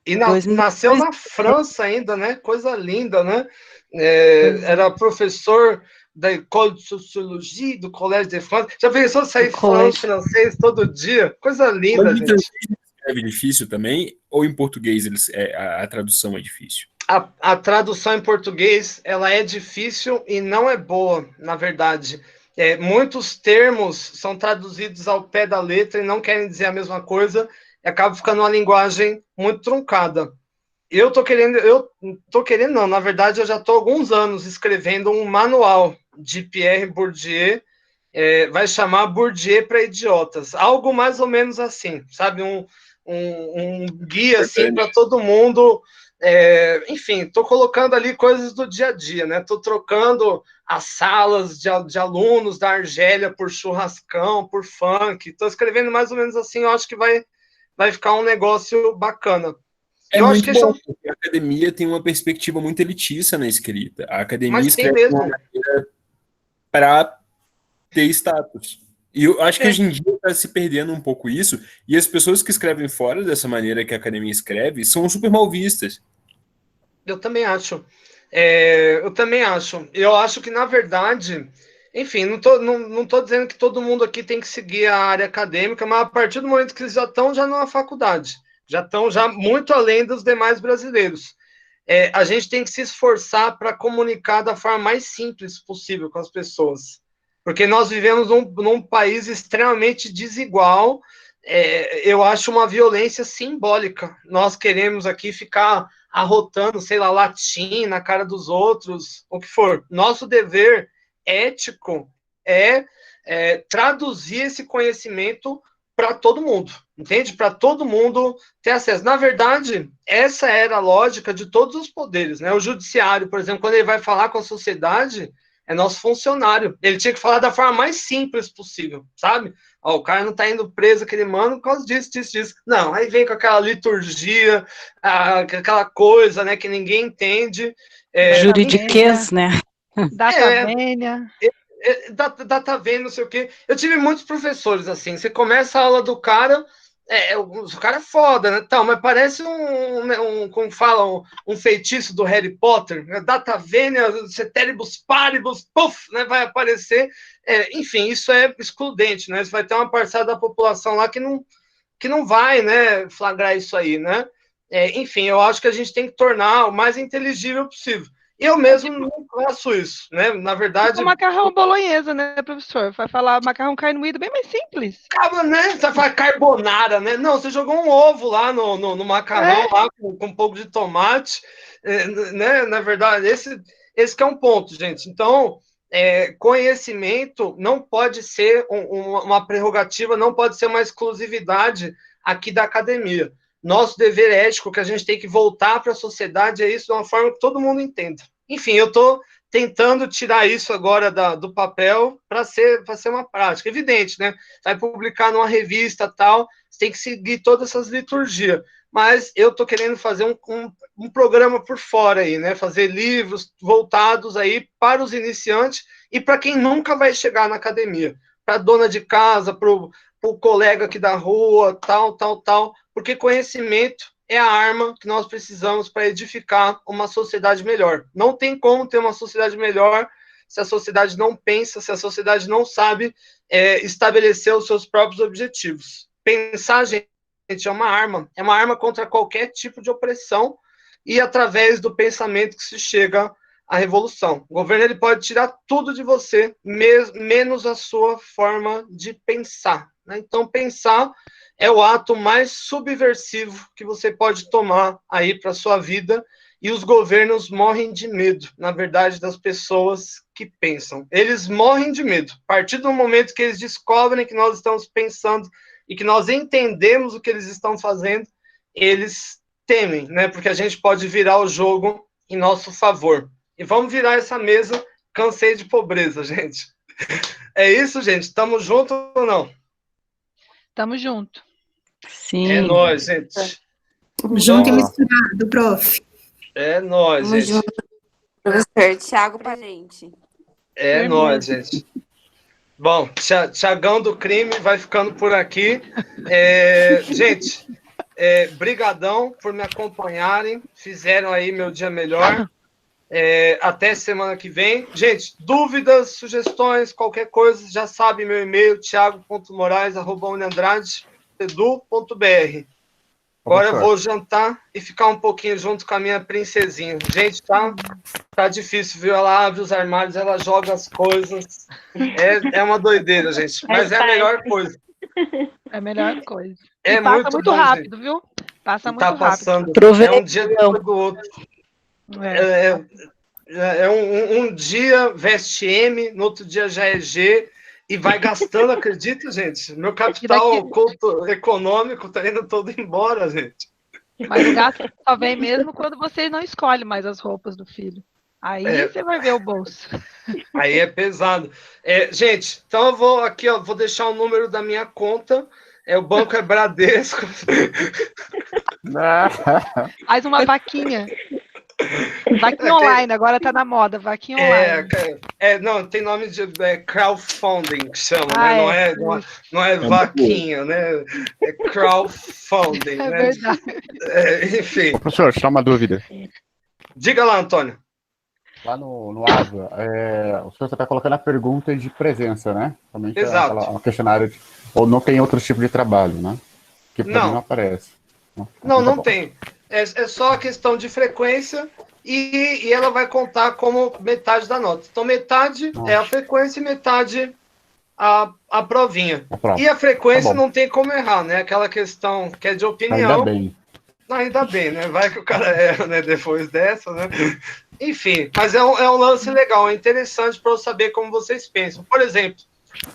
E 2002, nasceu na França ainda, né? Coisa linda, né? Era professor da École de Sociologie, do Collège de France. Já pensou sair falando francês todo dia? Coisa linda, Mas em gente. francês escreve difícil também? Ou em português a tradução é difícil? A tradução em português ela é difícil e não é boa, na verdade. Muitos termos são traduzidos ao pé da letra e não querem dizer a mesma coisa e acaba ficando uma linguagem muito truncada. Eu tô querendo não, na verdade eu já estou há alguns anos escrevendo um manual de Pierre Bourdieu, vai chamar Bourdieu para idiotas, algo mais ou menos assim, sabe, um guia assim para todo mundo. Enfim, estou colocando ali coisas do dia a dia, né? Estou trocando as salas de alunos da Argélia por churrascão, por funk. Estou escrevendo mais ou menos assim, eu acho que vai ficar um negócio bacana. É eu muito acho que bom, porque a academia tem uma perspectiva muito elitista na escrita. A academia escreve de uma maneira para ter status. E eu acho que hoje em dia está se perdendo um pouco isso, e as pessoas que escrevem fora dessa maneira que a academia escreve são super mal vistas. Eu também acho. Eu acho que, na verdade, enfim, não tô dizendo que todo mundo aqui tem que seguir a área acadêmica, mas a partir do momento que eles já estão numa faculdade, já estão muito além dos demais brasileiros. A gente tem que se esforçar para comunicar da forma mais simples possível com as pessoas. Porque nós vivemos num país extremamente desigual. Eu acho uma violência simbólica. Nós queremos aqui ficar arrotando, sei lá, latim na cara dos outros, o que for. Nosso dever ético é traduzir esse conhecimento para todo mundo, entende? Para todo mundo ter acesso. Na verdade, essa era a lógica de todos os poderes, né? O judiciário, por exemplo, quando ele vai falar com a sociedade, é nosso funcionário. Ele tinha que falar da forma mais simples possível, sabe? Ó, o cara não tá indo preso, aquele mano, por causa disso, disso, disso. Não, aí vem com aquela liturgia, aquela coisa, né, que ninguém entende. Juridiquês, né? Data vênia. Data vênia, não sei o quê. Eu tive muitos professores assim. Você começa a aula do cara, o cara é foda, né? Tal, mas parece como fala, um feitiço do Harry Potter. Né? Data vênia, ceteribus paribus, puff, né? Vai aparecer. Enfim, isso é excludente, né? Você vai ter uma parcela da população lá que não vai, né, flagrar isso aí, né? Enfim, eu acho que a gente tem que tornar o mais inteligível possível. Eu mesmo não faço isso, né? Na verdade... O macarrão bolonhesa, né, professor? Vai falar macarrão carne moída bem mais simples. Acaba, né? Você vai falar carbonara, né? Não, você jogou um ovo lá no macarrão, lá com um pouco de tomate, né? Na verdade, esse que é um ponto, gente. Então, conhecimento não pode ser uma prerrogativa, não pode ser uma exclusividade aqui da academia. Nosso dever ético que a gente tem que voltar para a sociedade é isso de uma forma que todo mundo entenda. Enfim, eu estou tentando tirar isso agora do papel para ser uma prática. Evidente, né? Vai publicar numa revista tal, você tem que seguir todas essas liturgias. Mas eu estou querendo fazer um programa por fora aí, né? Fazer livros voltados aí para os iniciantes e para quem nunca vai chegar na academia. Para a dona de casa, para o colega aqui da rua, tal, porque conhecimento é a arma que nós precisamos para edificar uma sociedade melhor. Não tem como ter uma sociedade melhor se a sociedade não pensa, se a sociedade não sabe estabelecer os seus próprios objetivos. Pensar, gente, é uma arma contra qualquer tipo de opressão e através do pensamento que se chega à revolução. O governo ele pode tirar tudo de você, menos a sua forma de pensar. Né? Então, pensar é o ato mais subversivo que você pode tomar aí para a sua vida e os governos morrem de medo, na verdade, das pessoas que pensam. Eles morrem de medo. A partir do momento que eles descobrem que nós estamos pensando e que nós entendemos o que eles estão fazendo, eles temem, né? Porque a gente pode virar o jogo em nosso favor. E vamos virar essa mesa, cansei de pobreza, gente. É isso, gente? Estamos juntos ou não? Tamo junto. Sim. É nóis, gente. Junto e misturado, prof. É nóis, Tamo gente. junto, professor. Thiago pra gente. É nóis, gente. Bom, Thiagão do crime vai ficando por aqui. Gente, brigadão por me acompanharem. Fizeram aí meu dia melhor. Até semana que vem. Gente, dúvidas, sugestões, qualquer coisa, já sabe meu e-mail, thiago.morais@uniandrade.edu.br. Agora eu vou jantar e ficar um pouquinho junto com a minha princesinha. Gente, tá difícil, viu? Ela abre os armários, ela joga as coisas. É uma doideira, gente. Mas é a melhor coisa. É a melhor coisa. É passa muito muito bom, rápido, gente. viu? Passa muito Tá rápido. passando. É um dia depois do outro. Um dia veste M, no outro dia já é G, e vai gastando, acredita, gente? Meu capital econômico tá indo todo embora, gente. Mas o gasto só vem mesmo quando você não escolhe mais as roupas do filho. Aí você vai ver o bolso. Aí é pesado. Gente, então eu vou aqui, ó, vou deixar o número da minha conta. O banco é Bradesco. Faz uma vaquinha. Vaquinha online, agora tá na moda, vaquinha online. Não, tem nome de crowdfunding que chama, né? Não é vaquinha, né? É crowdfunding, né? Verdade. Enfim. Professor, só uma dúvida. Diga lá, Antônio. Lá no ASA, o senhor está colocando a pergunta de presença, né? Somente Exato. Um questionário, ou não tem outro tipo de trabalho, né? Que para mim não aparece. Não tem. É só a questão de frequência e ela vai contar como metade da nota. Então, metade é a frequência e metade a provinha. E a frequência não tem como errar, né? Aquela questão que é de opinião. Ainda bem. Ainda bem, né? Vai que o cara erra, né? Depois dessa, né? Enfim, mas é um lance legal, é interessante para eu saber como vocês pensam. Por exemplo,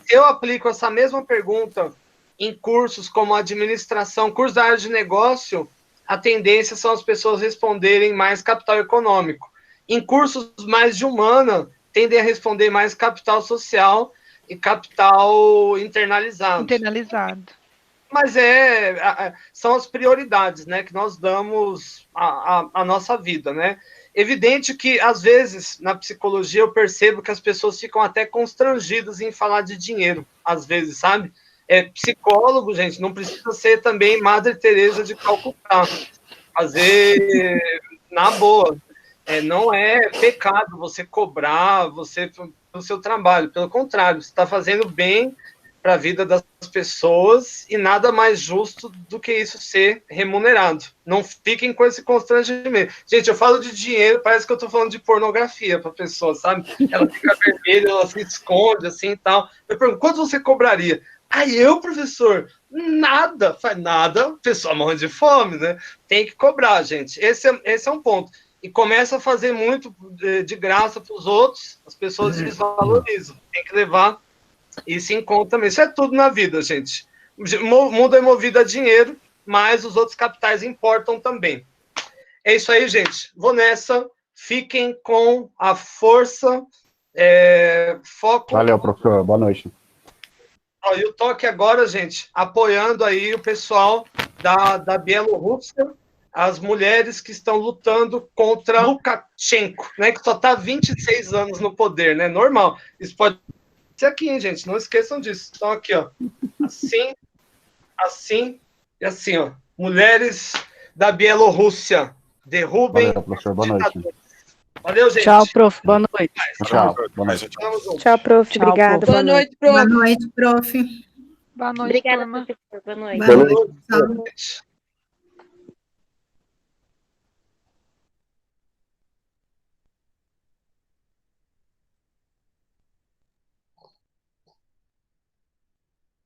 eu aplico essa mesma pergunta em cursos como administração, cursos da área de negócio, a tendência são as pessoas responderem mais capital econômico. Em cursos mais de humana, tendem a responder mais capital social e capital internalizado. Mas são as prioridades, né, que nós damos à nossa vida, né? Evidente que, às vezes, na psicologia, eu percebo que as pessoas ficam até constrangidas em falar de dinheiro, às vezes, sabe? Psicólogo, gente, não precisa ser também Madre Teresa de Calcutá. Fazer na boa. Não é pecado você cobrar você pelo seu trabalho. Pelo contrário, você está fazendo bem para a vida das pessoas e nada mais justo do que isso ser remunerado. Não fiquem com esse constrangimento. Gente, eu falo de dinheiro, parece que eu estou falando de pornografia para a pessoa, sabe? Ela fica vermelha, ela se esconde, assim e tal. Eu pergunto, quanto você cobraria? Eu, professor, nada. Faz nada, pessoa morre de fome, né? Tem que cobrar, gente. Esse é um ponto. E começa a fazer muito de graça para os outros, as pessoas desvalorizam. Tem que levar isso em conta também. Isso é tudo na vida, gente. O mundo é movido a dinheiro, mas os outros capitais importam também. É isso aí, gente. Vou nessa. Fiquem com a força, foco. Valeu, professor. Boa noite. E o toque agora, gente, apoiando aí o pessoal da Bielorrússia, as mulheres que estão lutando contra Lukashenko, né, que só está 26 anos no poder, né? Normal. Isso pode ser aqui, hein, gente? Não esqueçam disso. Então, aqui, ó. Assim, assim e assim, ó. Mulheres da Bielorrússia, derrubem. Valeu, professor. Boa noite. Valeu, gente. Tchau, prof. Boa noite. Tchau. Boa noite. Tchau, prof. Tchau, Obrigada. prof. Boa noite, prof. Boa noite, prof. Boa noite, Obrigada, turma. professor. Boa noite. Boa noite. Tchau. Boa noite.